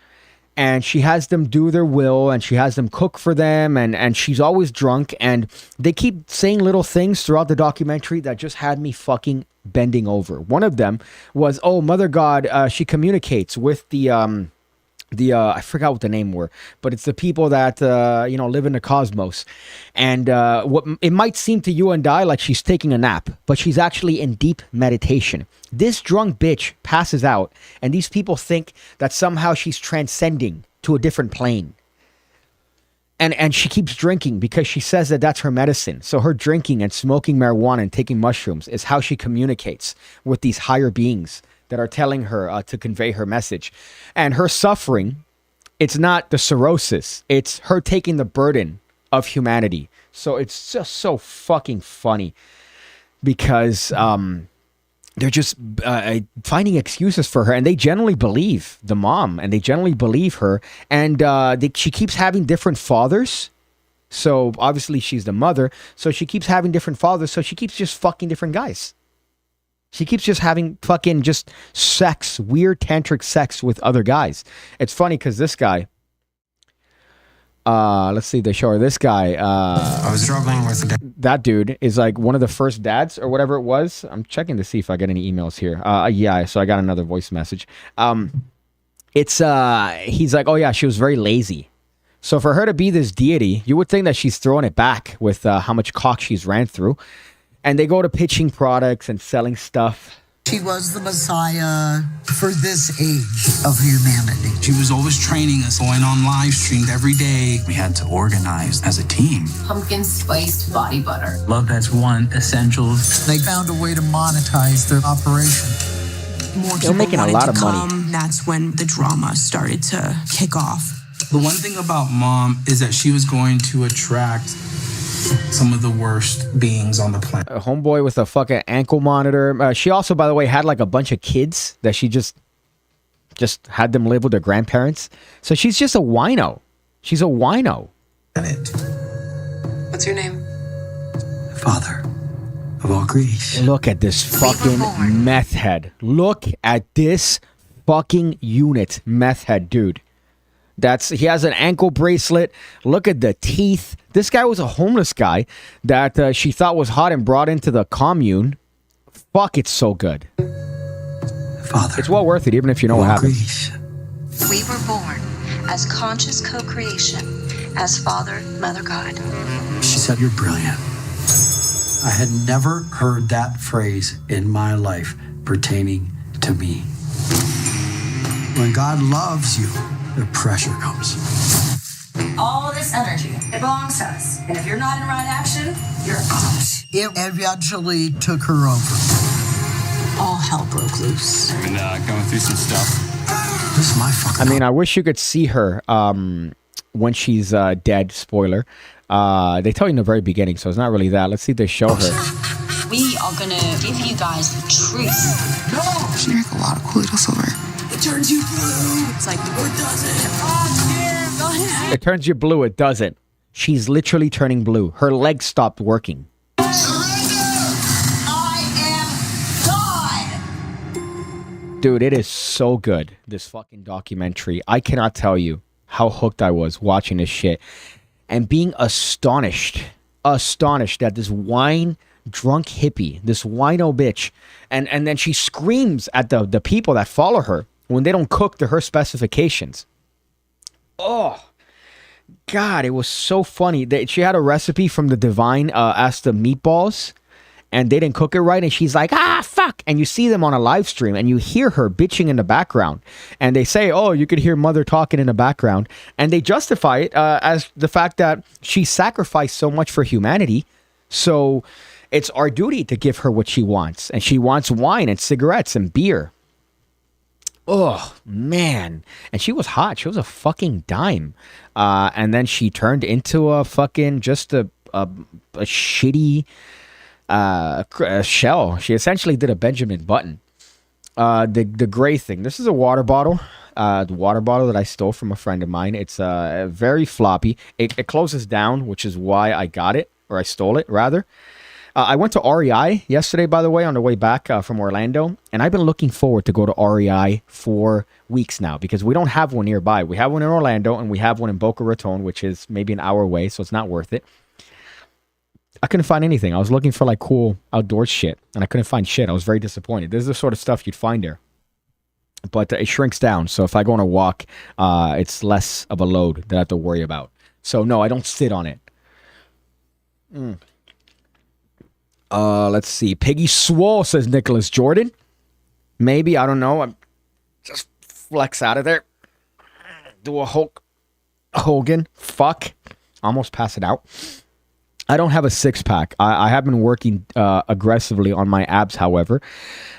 and she has them do their will, and she has them cook for them, and she's always drunk, and they keep saying little things throughout the documentary that just had me fucking bending over. One of them was, oh, Mother God, she communicates with the I forgot what the name were, but it's the people that live in the cosmos, and what it might seem to you and I like she's taking a nap, but she's actually in deep meditation. This drunk bitch passes out, and these people think that somehow she's transcending to a different plane. And she keeps drinking because she says that that's her medicine. So her drinking and smoking marijuana and taking mushrooms is how she communicates with these higher beings that are telling her to convey her message. And her suffering, it's not the cirrhosis. It's her taking the burden of humanity. So it's just so fucking funny because they're just finding excuses for her. And they generally believe the mom, and they generally believe her. And she keeps having different fathers. So obviously she's the mother. So she keeps having different fathers. So she keeps just fucking different guys. She keeps just having fucking just sex, weird tantric sex with other guys. It's funny because this guy, let's see, they show her this guy. I was struggling with that dude is like one of the first dads or whatever it was. I'm checking to see if I get any emails here. Yeah, so I got another voice message. He's like, oh yeah, she was very lazy. So for her to be this deity, you would think that she's throwing it back with how much cock she's ran through. And they go to pitching products and selling stuff. She was the Messiah for this age of humanity. She was always training us, going on live streams every day. We had to organize as a team. Pumpkin spiced body butter. Love, that's one essential. They found a way to monetize their operation. More They're making a lot of money. That's when the drama started to kick off. The one thing about Mom is that she was going to attract some of the worst beings on the planet. A homeboy with a fucking ankle monitor. She also, by the way, had like a bunch of kids that she just had them live with their grandparents. So she's just a wino. She's a wino. What's your name? Father of all creation. Look at this fucking meth head. Look at this fucking unit meth head, dude. He has an ankle bracelet. Look at the teeth. This guy was a homeless guy that she thought was hot and brought into the commune. Fuck, it's so good. Father, it's well worth it, even if you know what happens. We were born as conscious co-creation, as Father, Mother, God. She said, you're brilliant. I had never heard that phrase in my life pertaining to me. When God loves you, the pressure comes. All this energy, it belongs to us. And if you're not in right action, you're out. It eventually took her over. All hell broke loose. I've been going through some stuff. This is my fucking... I wish you could see her when she's dead. Spoiler. They tell you in the very beginning, so it's not really that. Let's see if they show her. We are gonna give you guys the truth. No! She drank a lot of Kool-Aid silver. It turns you blue. It's like, or does it? Oh, go ahead. It turns you blue. It doesn't. She's literally turning blue. Her legs stopped working. Dude, it is so good, this fucking documentary. I cannot tell you how hooked I was watching this shit and being astonished that this wine drunk hippie, this wino bitch, and then she screams at the people that follow her when they don't cook to her specifications. Oh, God, it was so funny. She had a recipe from the Divine as the meatballs, and they didn't cook it right, and she's like, fuck. And you see them on a live stream, and you hear her bitching in the background. And they say, oh, you could hear Mother talking in the background. And they justify it as the fact that she sacrificed so much for humanity. So it's our duty to give her what she wants. And she wants wine and cigarettes and beer. Oh, man. And she was hot. She was a fucking dime. And then she turned into a fucking just a shitty... shell. She essentially did a Benjamin Button. The gray thing. This is a water bottle. The water bottle that I stole from a friend of mine. It's very floppy. It closes down, which is why I got it, or I stole it rather. I went to REI yesterday, by the way, on the way back from Orlando, and I've been looking forward to go to REI for weeks now because we don't have one nearby. We have one in Orlando, and we have one in Boca Raton, which is maybe an hour away, so it's not worth it. I couldn't find anything. I was looking for like cool outdoor shit, and I couldn't find shit. I was very disappointed. This is the sort of stuff you'd find there. But it shrinks down, so if I go on a walk, it's less of a load that I have to worry about. So no, I don't sit on it. Let's see. Piggy swole, says Nicholas Jordan. Maybe, I don't know. I'm just flex out of there. Do a Hulk Hogan. Fuck. Almost pass it out. I don't have a six-pack. I have been working aggressively on my abs, however.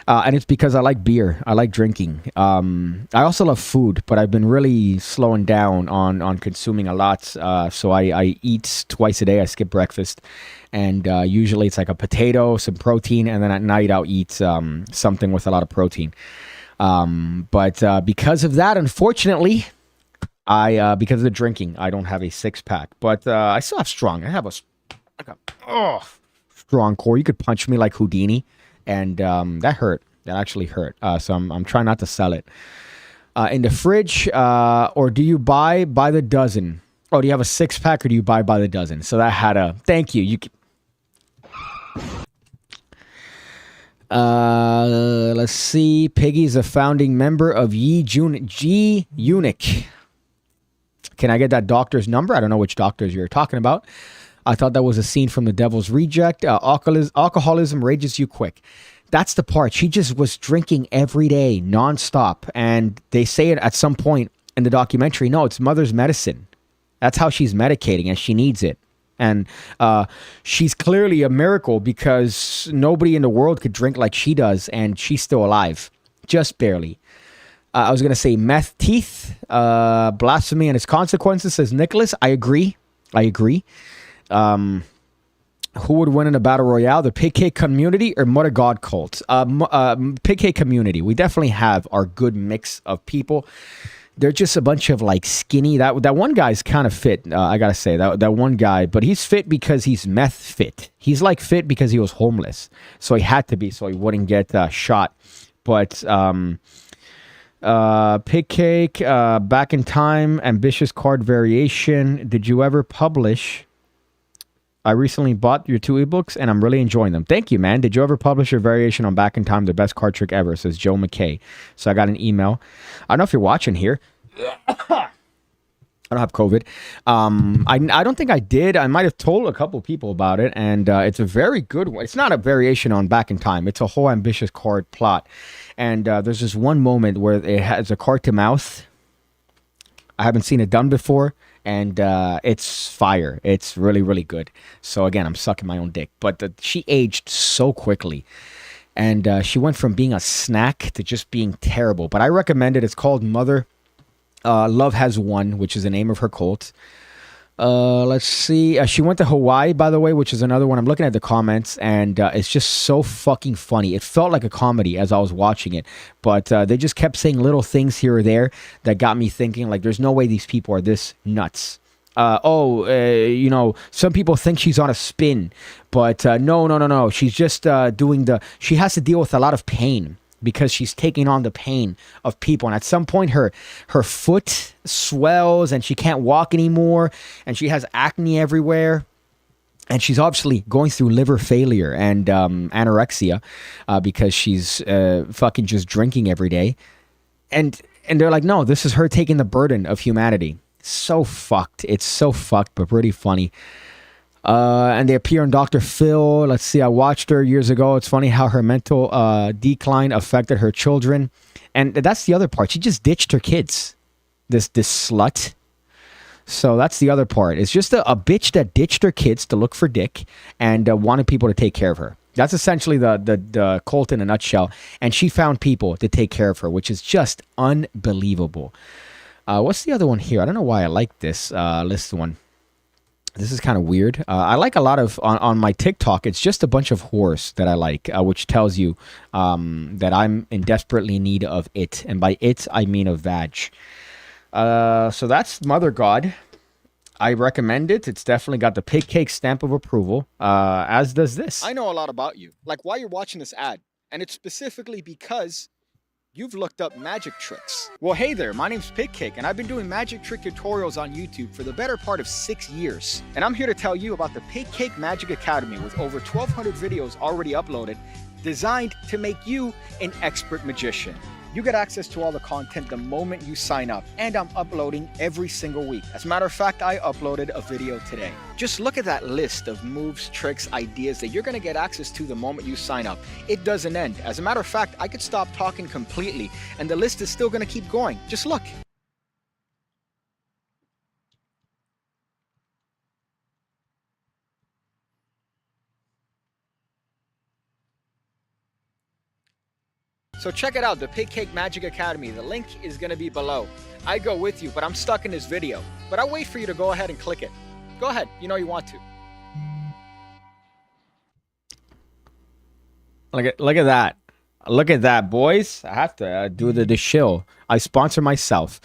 And it's because I like beer. I like drinking. I also love food, but I've been really slowing down on consuming a lot. So I eat twice a day. I skip breakfast. And usually it's like a potato, some protein, and then at night I'll eat something with a lot of protein. But because of that, unfortunately, because of the drinking, I don't have a six-pack. But I still have strong. I have a strong core. You could punch me like Houdini, and that hurt. That actually hurt. So I'm trying not to sell it. In the fridge, or do you buy by the dozen? Oh, do you have a six-pack, or do you buy by the dozen? So that had a... Thank you. Let's see. Piggy's a founding member of G Unit. Can I get that doctor's number? I don't know which doctors you're talking about. I thought that was a scene from The Devil's Reject. Alcoholism rages you quick. That's the part. She just was drinking every day, nonstop. And they say it at some point in the documentary. No, it's mother's medicine. That's how she's medicating, and she needs it. And she's clearly a miracle because nobody in the world could drink like she does, and she's still alive. Just barely. I was going to say meth teeth, blasphemy and its consequences, says Nicholas. I agree. Who would win in a battle royale, the PigCake community or Mother God cult? PigCake community. We definitely have our good mix of people. They're just a bunch of like skinny. That one guy's kind of fit. I gotta say that one guy, but he's fit because he's meth fit. He's like fit because he was homeless, so he had to be so he wouldn't get shot. But PigCake, Back in Time, ambitious card variation. Did you ever publish? I recently bought your 2 ebooks and I'm really enjoying them. Thank you, man. Did you ever publish your variation on Back in Time, the best card trick ever? Says Joe McKay. So I got an email. I don't know if you're watching here. I don't have COVID. I don't think I did. I might have told a couple people about it, and it's a very good one. It's not a variation on Back in Time. It's a whole ambitious card plot. And there's this one moment where it has a card to mouth. I haven't seen it done before. And it's fire. It's really, really good. So again, I'm sucking my own dick. But she aged so quickly. And she went from being a snack to just being terrible. But I recommend it. It's called Mother Love Has Won, which is the name of her cult. Let's see. She went to Hawaii, by the way, which is another one. I'm looking at the comments, and it's just so fucking funny. It felt like a comedy as I was watching it, but they just kept saying little things here or there that got me thinking, like, there's no way these people are this nuts. You know, some people think she's on a spin, but no. She's just she has to deal with a lot of pain, because she's taking on the pain of people. And at some point, her foot swells and she can't walk anymore. And she has acne everywhere. And she's obviously going through liver failure and anorexia because she's fucking just drinking every day. And they're like, no, this is her taking the burden of humanity. So fucked. It's so fucked, but pretty funny. And they appear on Dr. Phil. Let's see. I watched her years ago. It's funny how her mental decline affected her children. And that's the other part. She just ditched her kids. This slut. So that's the other part. It's just a bitch that ditched her kids to look for dick and wanted people to take care of her. That's essentially the cult in a nutshell. And she found people to take care of her, which is just unbelievable. What's the other one here? I don't know why I like this list one. This is kind of weird. I like a lot of, on my TikTok, it's just a bunch of whores that I like, which tells you that I'm in desperately need of it. And by it, I mean of vag. So that's Mother God. I recommend it. It's definitely got the PigCake stamp of approval, as does this. I know a lot about you, like why you're watching this ad, and it's specifically because you've looked up magic tricks. Well, hey there, my name's PigCake, and I've been doing magic trick tutorials on YouTube for the better part of 6 years. And I'm here to tell you about the PigCake Magic Academy with over 1,200 videos already uploaded, designed to make you an expert magician. You get access to all the content the moment you sign up, and I'm uploading every single week. As a matter of fact, I uploaded a video today. Just look at that list of moves, tricks, ideas that you're gonna get access to the moment you sign up. It doesn't end. As a matter of fact, I could stop talking completely, and the list is still gonna keep going. Just look. So check it out, the PigCake Magic Academy. The link is going to be below. I go with you, but I'm stuck in this video. But I'll wait for you to go ahead and click it. Go ahead, you know you want to. Look at that. Look at that, boys. I have to do the shill. I sponsor myself.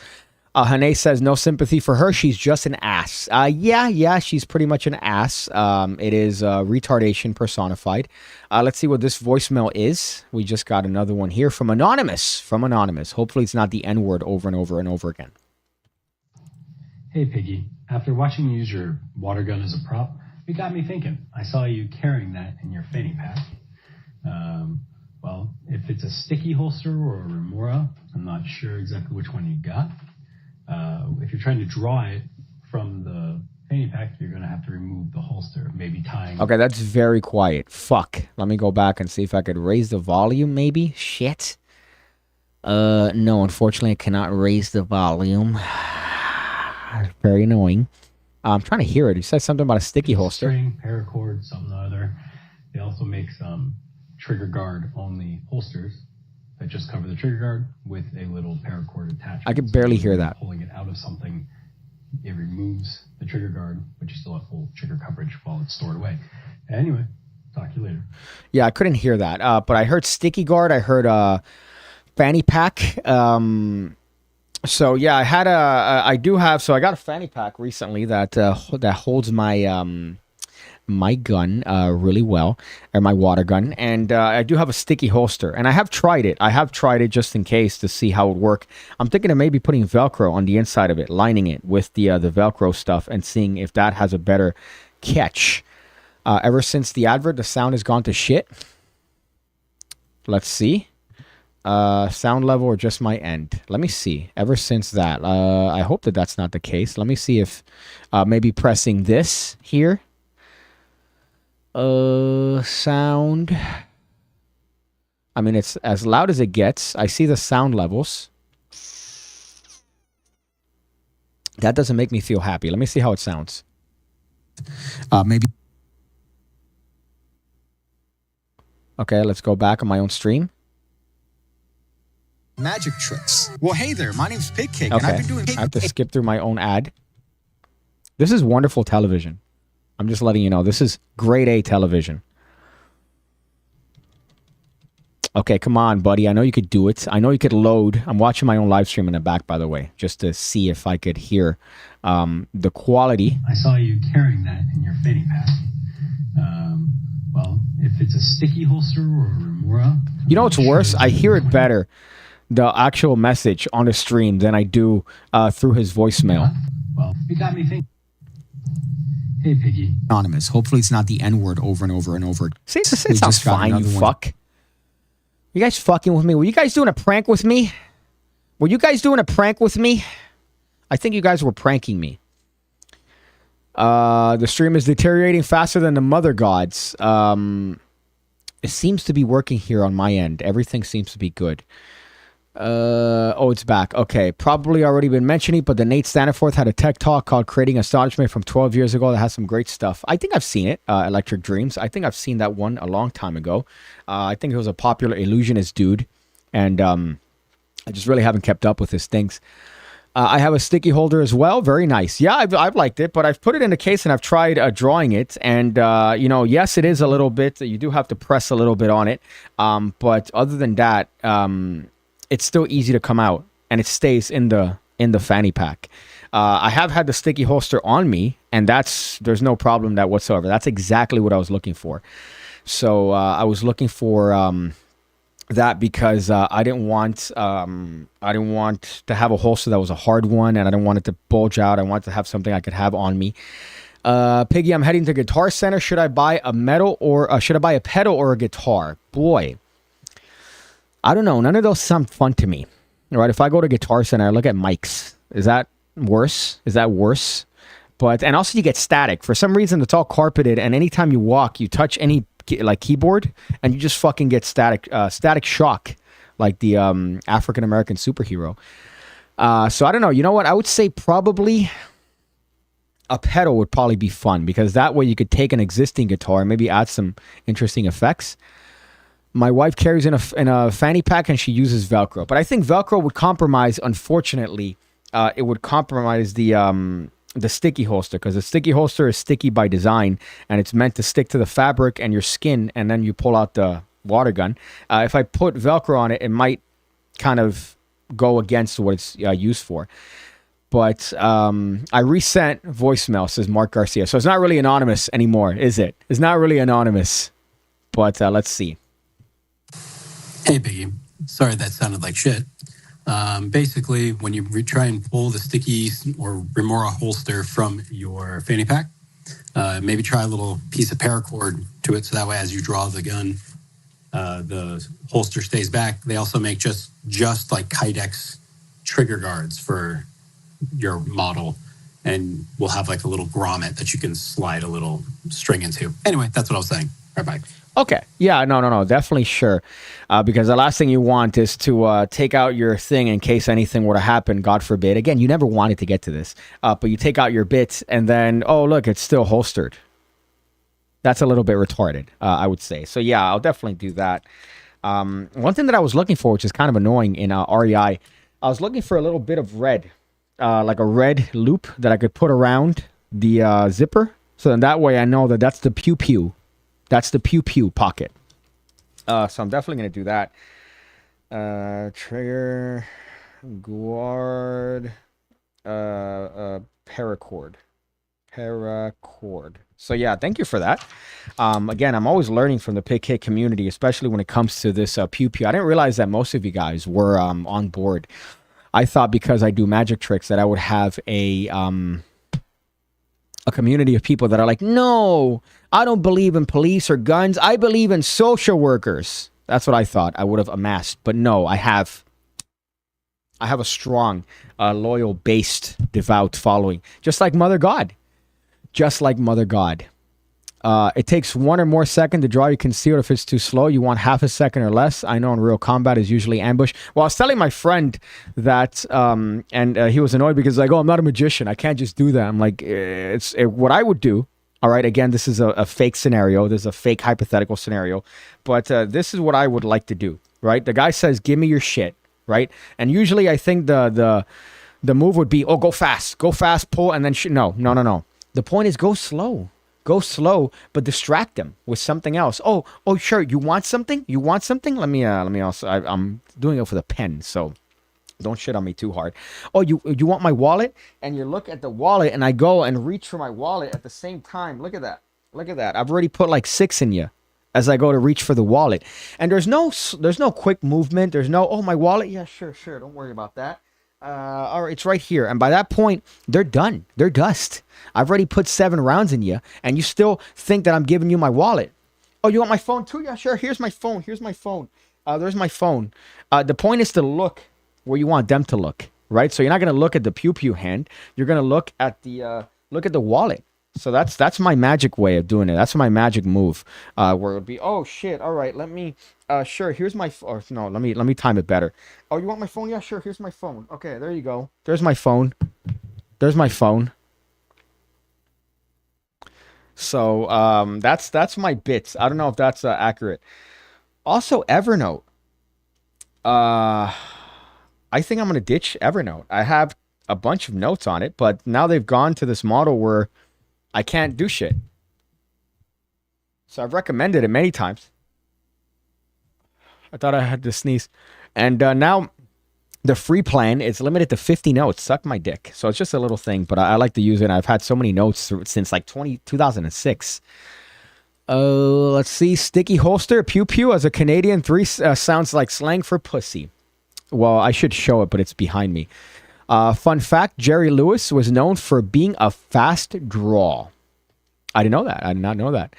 Hane says no sympathy for her. She's just an ass. Yeah, she's pretty much an ass. It is retardation personified. Let's see what this voicemail is. We just got another one here from Anonymous. Hopefully it's not the N-word over and over and over again. Hey, Piggy. After watching you use your water gun as a prop, it got me thinking. I saw you carrying that in your fanny pack. Well, if it's a sticky holster or a remora, I'm not sure exactly which one you got. If you're trying to draw it from the fanny pack, you're going to have to remove the holster, maybe tying... Okay, that's very quiet. Fuck. Let me go back and see if I could raise the volume, maybe. Shit. No, unfortunately, I cannot raise the volume. Very annoying. I'm trying to hear it. He said something about a sticky holster. String, paracord, something or other. They also make some trigger guard only holsters that just cover the trigger guard with a little paracord attachment. I could barely hear that. Pulling it out of something, it removes the trigger guard, but you still have full trigger coverage while it's stored away. Anyway, talk to you later. Yeah, I couldn't hear that, but I heard sticky guard. I heard fanny pack. So yeah, I got a fanny pack recently that holds my my gun really well, or my water gun, and I do have a sticky holster, and I have tried it just in case to see how it would work. I'm thinking of maybe putting Velcro on the inside of it, lining it with the Velcro stuff, and seeing if that has a better catch. Ever since the advert, the sound has gone to shit. Let's see. Sound level or just my end. Let me see. Ever since that, I hope that that's not the case. Let me see if maybe pressing this here. Sound. I mean, it's as loud as it gets. I see the sound levels. That doesn't make me feel happy. Let me see how it sounds. Maybe. Okay, let's go back on my own stream. Magic tricks. Well, hey there. My name's PigCake, and I've been doing... I have to skip through my own ad. This is wonderful television. I'm just letting you know. This is grade A television. Okay, come on, buddy. I know you could do it. I know you could load. I'm watching my own live stream in the back, by the way, just to see if I could hear the quality. I saw you carrying that in your fanny pack. Well, if it's a sticky holster or a remora... You know what's worse? I hear it better, the actual message on the stream, than I do through his voicemail. Well, it got me thinking. Hey, Piggy. Anonymous. Hopefully it's not the N-word over and over and over. See, it sounds fine, you fuck. You guys fucking with me? Were you guys doing a prank with me? Were you guys doing a prank with me? I think you guys were pranking me. The stream is deteriorating faster than the mother gods. It seems to be working here on my end. Everything seems to be good. Oh, it's back. Okay, probably already been mentioning, but the Nate Staniforth had a tech talk called Creating Astonishment from 12 years ago that has some great stuff. I think I've seen it, Electric Dreams. I think I've seen that one a long time ago. I think it was a popular illusionist dude, and I just really haven't kept up with his things. I have a sticky holder as well. Very nice. Yeah, I've liked it, but I've put it in a case and I've tried drawing it. And, you know, yes, it is a little bit. You do have to press a little bit on it. But other than that, it's still easy to come out, and it stays in the fanny pack. I have had the sticky holster on me, and there's no problem that whatsoever. That's exactly what I was looking for. So I was looking for that because I didn't want to have a holster that was a hard one, and I didn't want it to bulge out. I wanted to have something I could have on me. Piggy, I'm heading to Guitar Center. Should I buy a pedal or a guitar? Boy, I don't know. None of those sound fun to me. All right, if I go to Guitar Center, I look at mics. Is that worse? And also you get static. For some reason, it's all carpeted, and anytime you walk, you touch any like keyboard, and you just fucking get static shock, like the African American superhero. So I don't know. You know what? I would say probably a pedal would probably be fun, because that way you could take an existing guitar and maybe add some interesting effects. My wife carries in a fanny pack, and she uses Velcro. But I think Velcro would compromise, unfortunately, it would compromise the sticky holster, because the sticky holster is sticky by design, and it's meant to stick to the fabric and your skin, and then you pull out the water gun. If I put Velcro on it, it might kind of go against what it's used for. But I resent voicemail, says Mark Garcia. So it's not really anonymous anymore, is it? It's not really anonymous. But let's see. Hey, Biggie. Sorry that sounded like shit. Basically, when you try and pull the sticky or remora holster from your fanny pack, maybe try a little piece of paracord to it, so that way as you draw the gun, the holster stays back. They also make just like Kydex trigger guards for your model, and we'll have like a little grommet that you can slide a little string into. Anyway, that's what I was saying. All right, bye. Okay. Yeah, no, definitely sure. Because the last thing you want is to take out your thing in case anything were to happen, God forbid. Again, you never wanted to get to this. But you take out your bits, and then, oh, look, it's still holstered. That's a little bit retarded, I would say. So, yeah, I'll definitely do that. One thing that I was looking for, which is kind of annoying in REI, I was looking for a little bit of red, like a red loop that I could put around the zipper. So then that way I know that that's the pew-pew. That's the pew-pew pocket. So I'm definitely going to do that. Trigger, guard, paracord. So yeah, thank you for that. Again, I'm always learning from the PigCake community, especially when it comes to this pew-pew. I didn't realize that most of you guys were on board. I thought because I do magic tricks that I would have a community of people that are like, no, I don't believe in police or guns. I believe in social workers. That's what I thought I would have amassed. But no, I have a strong, loyal, based, devout following. Just like Mother God. It takes 1 or more seconds to draw your concealed. If it's too slow, you want half a second or less. I know in real combat is usually ambush. Well, I was telling my friend that, and he was annoyed because like, oh, I'm not a magician. I can't just do that. I'm like, what I would do. All right, again, this is a fake scenario. This is a fake hypothetical scenario. But this is what I would like to do, right? The guy says, give me your shit, right? And usually I think the move would be, oh, go fast, pull, and then no. The point is go slow, but distract them with something else. Oh, sure. You want something? Let me also, I'm doing it with a pen, so don't shit on me too hard. Oh, you want my wallet? And you look at the wallet, and I go and reach for my wallet at the same time. Look at that. I've already put like 6 in you as I go to reach for the wallet. And there's no quick movement. There's no, oh, my wallet? Yeah, sure. Don't worry about that. All right, it's right here. And by that point, they're done. They're dust. I've already put 7 rounds in you, and you still think that I'm giving you my wallet. Oh, you want my phone too? Yeah, sure. Here's my phone. There's my phone. The point is to look where you want them to look, right? So you're not going to look at the pew-pew hand. You're going to look at the wallet. So that's my magic way of doing it. That's my magic move, where it would be, oh shit, all right, let me, sure, here's my, or no, let me time it better. Oh, you want my phone? Yeah, sure, here's my phone. Okay, there you go. There's my phone. So that's my bits. I don't know if that's accurate. Also, Evernote. I think I'm gonna ditch Evernote. I have a bunch of notes on it, but now they've gone to this model where I can't do shit. So I've recommended it many times. I thought I had to sneeze. And now The free plan is limited to 50 notes. Suck my dick. So it's just a little thing, but I like to use it. I've had so many notes since like 2006. Let's see. Sticky holster. Pew pew. As a Canadian, 3 sounds like slang for pussy. Well, I should show it, but it's behind me. Fun fact, Jerry Lewis was known for being a fast draw. I didn't know that. I did not know that.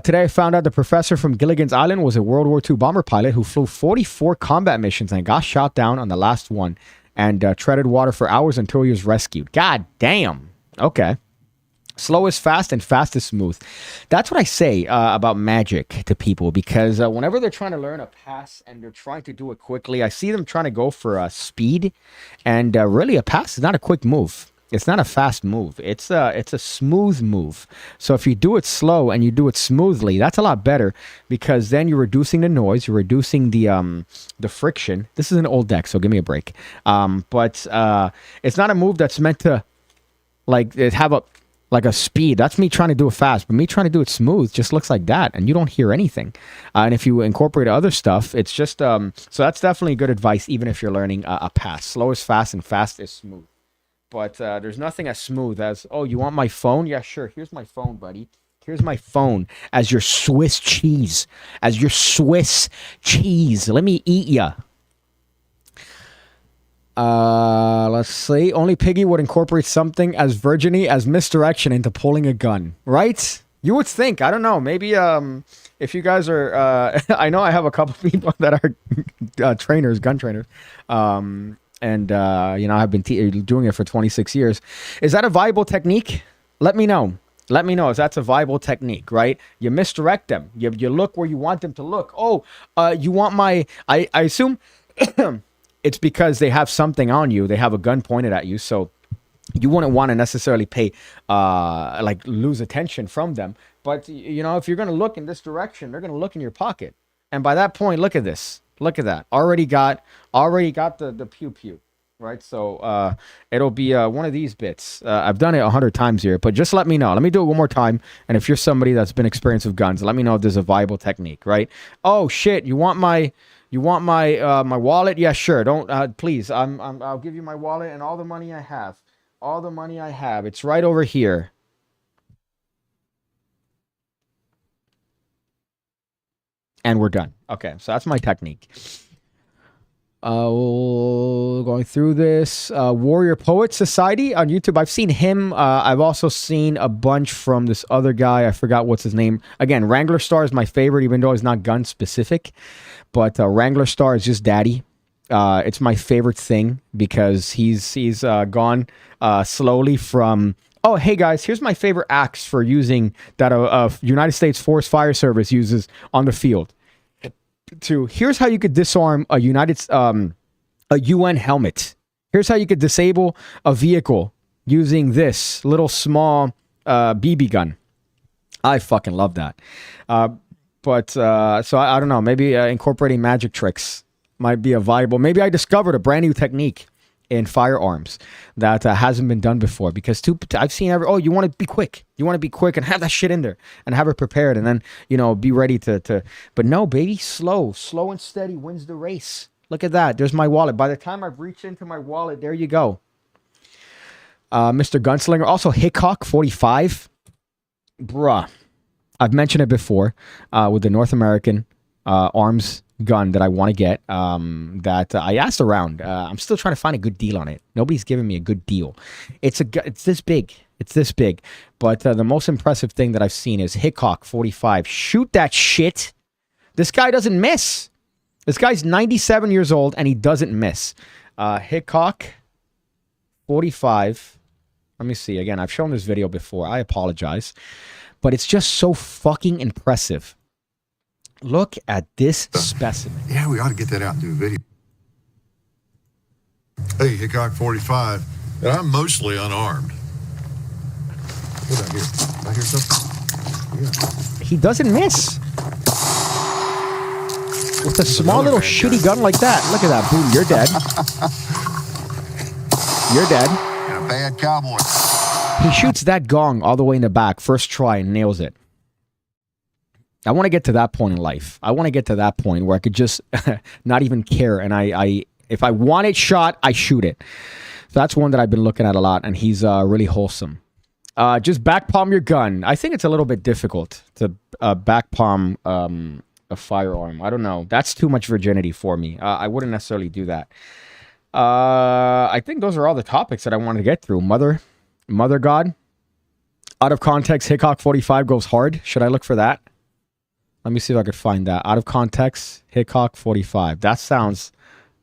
Today I found out the professor from Gilligan's Island was a World War II bomber pilot who flew 44 combat missions and got shot down on the last one and treaded water for hours until he was rescued. God damn. Okay. Slow is fast and fast is smooth. That's what I say about magic to people, because whenever they're trying to learn a pass and they're trying to do it quickly, I see them trying to go for speed, and really a pass is not a quick move. It's not a fast move. It's a smooth move. So if you do it slow and you do it smoothly, that's a lot better, because then you're reducing the noise, you're reducing the friction. This is an old deck, so give me a break. But it's not a move that's meant to like have a speed. That's me trying to do it fast, but me trying to do it smooth just looks like that, and you don't hear anything. And if you incorporate other stuff, it's just so that's definitely good advice, even if you're learning a pass. Slow is fast and fast is smooth. But there's nothing as smooth as, oh, you want my phone? Yeah, sure. Here's my phone, buddy. Here's my phone as your Swiss cheese. As your Swiss cheese. Let me eat ya. Let's see. Only Piggy would incorporate something as virgin-y as misdirection into pulling a gun. Right? You would think. I don't know. Maybe if you guys are... I know I have a couple people that are trainers, gun trainers. And I've been doing it for 26 years. Is that a viable technique? Let me know. Let me know if that's a viable technique, right? You misdirect them. You look where you want them to look. Oh, you want my... I assume it's because they have something on you. They have a gun pointed at you, so you wouldn't want to necessarily pay, lose attention from them. But, if you're going to look in this direction, they're going to look in your pocket. And by that point, look at this. Look at that. Already got the pew pew, right? So it'll be one of these bits. I've done it 100 times here, but just let me know. Let me do it one more time. And if you're somebody that's been experienced with guns, let me know if there's a viable technique, right? Oh shit! You want my my wallet? Yeah, sure. Don't please. I'll give you my wallet and all the money I have. All the money I have. It's right over here. And we're done. Okay, so that's my technique. Going through this. Warrior Poet Society on YouTube. I've seen him. I've also seen a bunch from this other guy. I forgot what's his name. Again, Wrangler Star is my favorite, even though it's not gun specific. But Wrangler Star is just daddy. It's my favorite thing because he's gone slowly from... Oh, hey guys, here's my favorite axe for using that a United States Forest Fire Service uses on the field. To here's how you could disarm a UN helmet. Here's how you could disable a vehicle using this little small BB gun. I fucking love that. So I don't know. Maybe incorporating magic tricks might be a viable. Maybe I discovered a brand new technique in firearms that hasn't been done before, because I've seen you want to be quick. You want to be quick and have that shit in there and have it prepared and then, be ready to, but no, baby, slow and steady wins the race. Look at that. There's my wallet. By the time I've reached into my wallet, there you go. Mr. Gunslinger, also Hickok 45. Bruh. I've mentioned it before, with the North American, arms gun that I want to get, that I asked around. I'm still trying to find a good deal on it. Nobody's giving me a good deal. It's this big. It's this big. But the most impressive thing that I've seen is Hickok 45. Shoot that shit. This guy doesn't miss. This guy's 97 years old and he doesn't miss. Hickok 45. Let me see. Again, I've shown this video before. I apologize. But it's just so fucking impressive. Look at this specimen. Yeah, we ought to get that out and do a video. Hey, Hickok 45. And I'm mostly unarmed. What did I hear? Did I hear something? Yeah. He doesn't miss. With a small little shitty gun like that. Look at that. Boom, you're dead. You're dead. And a bad cowboy. He shoots that gong all the way in the back. First try and nails it. I want to get to that point in life. I want to get to that point where I could just not even care. And I If I want it shot, I shoot it. So that's one that I've been looking at a lot, and he's really wholesome. Just back palm your gun. I think it's a little bit difficult to back palm a firearm. I don't know. That's too much virginity for me. I wouldn't necessarily do that. I think those are all the topics that I wanted to get through. Mother God. Out of context, Hickok 45 goes hard. Should I look for that? Let me see if I could find that. Out of context, Hickok 45. That sounds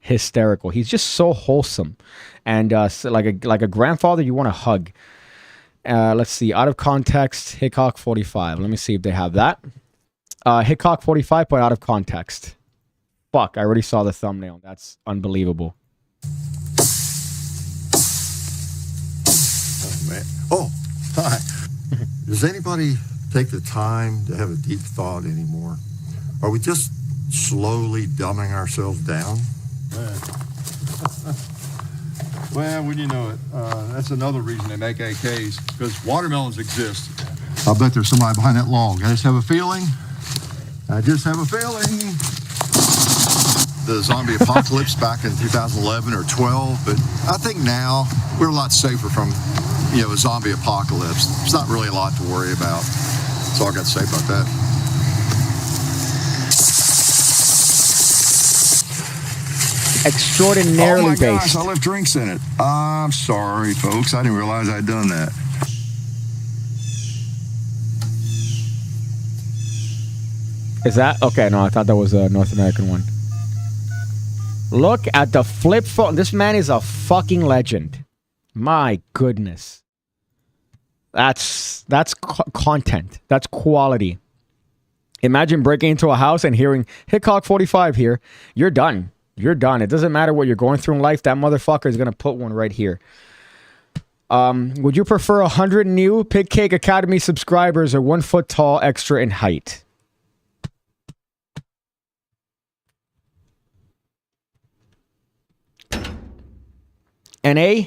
hysterical. He's just so wholesome. And so like a grandfather you want to hug. Let's see. Out of context, Hickok 45. Let me see if they have that. Hickok 45, but out of context. Fuck, I already saw the thumbnail. That's unbelievable. Oh, man. Oh, hi. Does anybody take the time to have a deep thought anymore? Are we just slowly dumbing ourselves down? Well, wouldn't you know it? That's another reason they make AKs, because watermelons exist. I'll bet there's somebody behind that log. I just have a feeling. The zombie apocalypse back in 2011 or 12, but I think now we're a lot safer from, a zombie apocalypse. There's not really a lot to worry about. That's all I got to say about that. Extraordinarily based. Oh my gosh, based. I left drinks in it. I'm sorry, folks. I didn't realize I'd done that. Is that? Okay, no, I thought that was a North American one. Look at the flip phone. This man is a fucking legend. My goodness. That's content. That's quality. Imagine breaking into a house and hearing Hickok 45 here. You're done. You're done. It doesn't matter what you're going through in life. That motherfucker is going to put one right here. Would you prefer 100 new PigCake Academy subscribers or 1 foot tall extra in height? NA?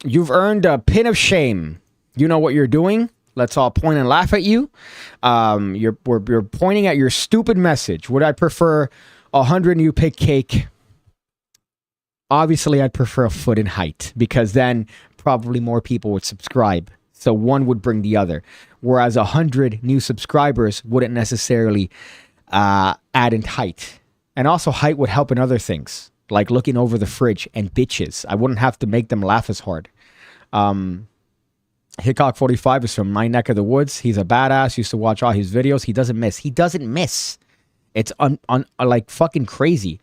You've earned a pin of shame. You know what you're doing. Let's all point and laugh at you. You're pointing at your stupid message. Would I prefer 100 new PigCake? Obviously, I'd prefer a foot in height, because then probably more people would subscribe. So one would bring the other. Whereas 100 new subscribers wouldn't necessarily add in height. And also height would help in other things, like looking over the fridge and bitches. I wouldn't have to make them laugh as hard. Hickok 45 is from my neck of the woods. He's a badass. Used to watch all his videos. He doesn't miss. It's like fucking crazy.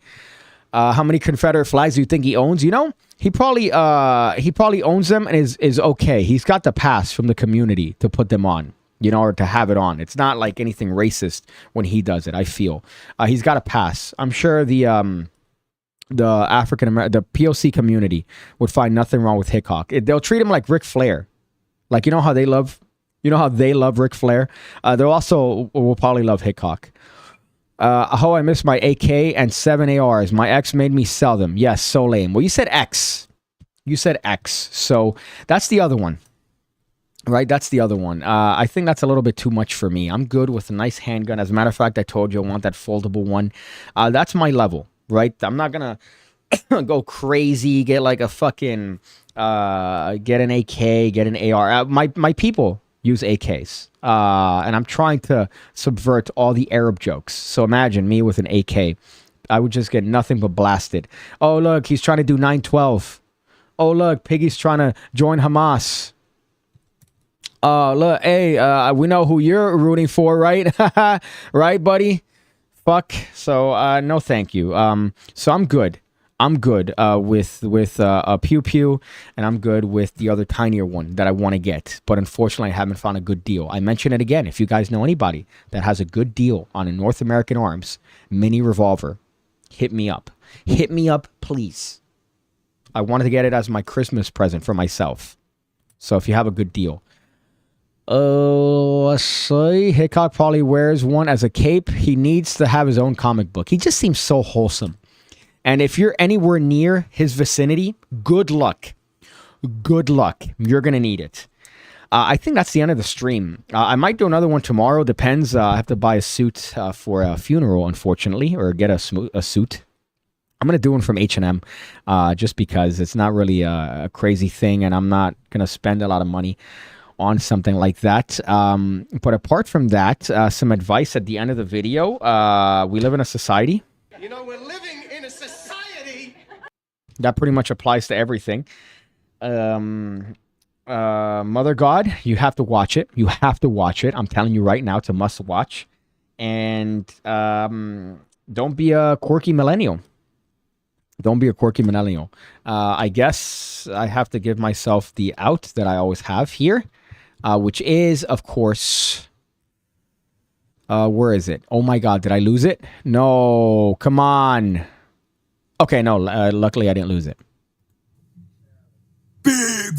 How many Confederate flags do you think he owns? He probably owns them and is okay. He's got the pass from the community to put them on, or to have it on. It's not like anything racist when he does it, I feel. He's got a pass. I'm sure the African American, the POC community would find nothing wrong with Hickok. They'll treat him like Ric Flair. Like, how they love Ric Flair. They also will probably love Hickok. I miss my AK and 7 ARs. My ex made me sell them. Yes, so lame. Well, you said X. So that's the other one. Right? That's the other one. I think that's a little bit too much for me. I'm good with a nice handgun. As a matter of fact, I told you I want that foldable one. That's my level, right? I'm not going to go crazy, get like a fucking... get an AK, get an AR. My people use AKs. And I'm trying to subvert all the Arab jokes. So imagine me with an AK. I would just get nothing but blasted. Oh, look, he's trying to do 9/12. Oh, look, Piggy's trying to join Hamas. Look, hey, we know who you're rooting for, right? Right, buddy? Fuck. So, no thank you. So I'm good. With Pew Pew, and I'm good with the other tinier one that I want to get. But unfortunately, I haven't found a good deal. I mention it again. If you guys know anybody that has a good deal on a North American Arms mini revolver, hit me up. Hit me up, please. I wanted to get it as my Christmas present for myself. So if you have a good deal. Let's see. Hickok probably wears one as a cape. He needs to have his own comic book. He just seems so wholesome. And if you're anywhere near his vicinity, good luck. Good luck. You're going to need it. I think that's the end of the stream. I might do another one tomorrow. Depends. I have to buy a suit for a funeral, unfortunately, or get a suit. I'm going to do one from H&M just because it's not really a crazy thing, and I'm not going to spend a lot of money on something like that. But apart from that, some advice at the end of the video. We live in a society. You know, we're living in a society. That pretty much applies to everything. Mother God, you have to watch it. You have to watch it. I'm telling you right now, it's a must watch. And don't be a quirky millennial. Don't be a quirky millennial. I guess I have to give myself the out that I always have here, which is, of course, where is it? Oh my God, did I lose it? No, come on. Okay, no, luckily I didn't lose it. Big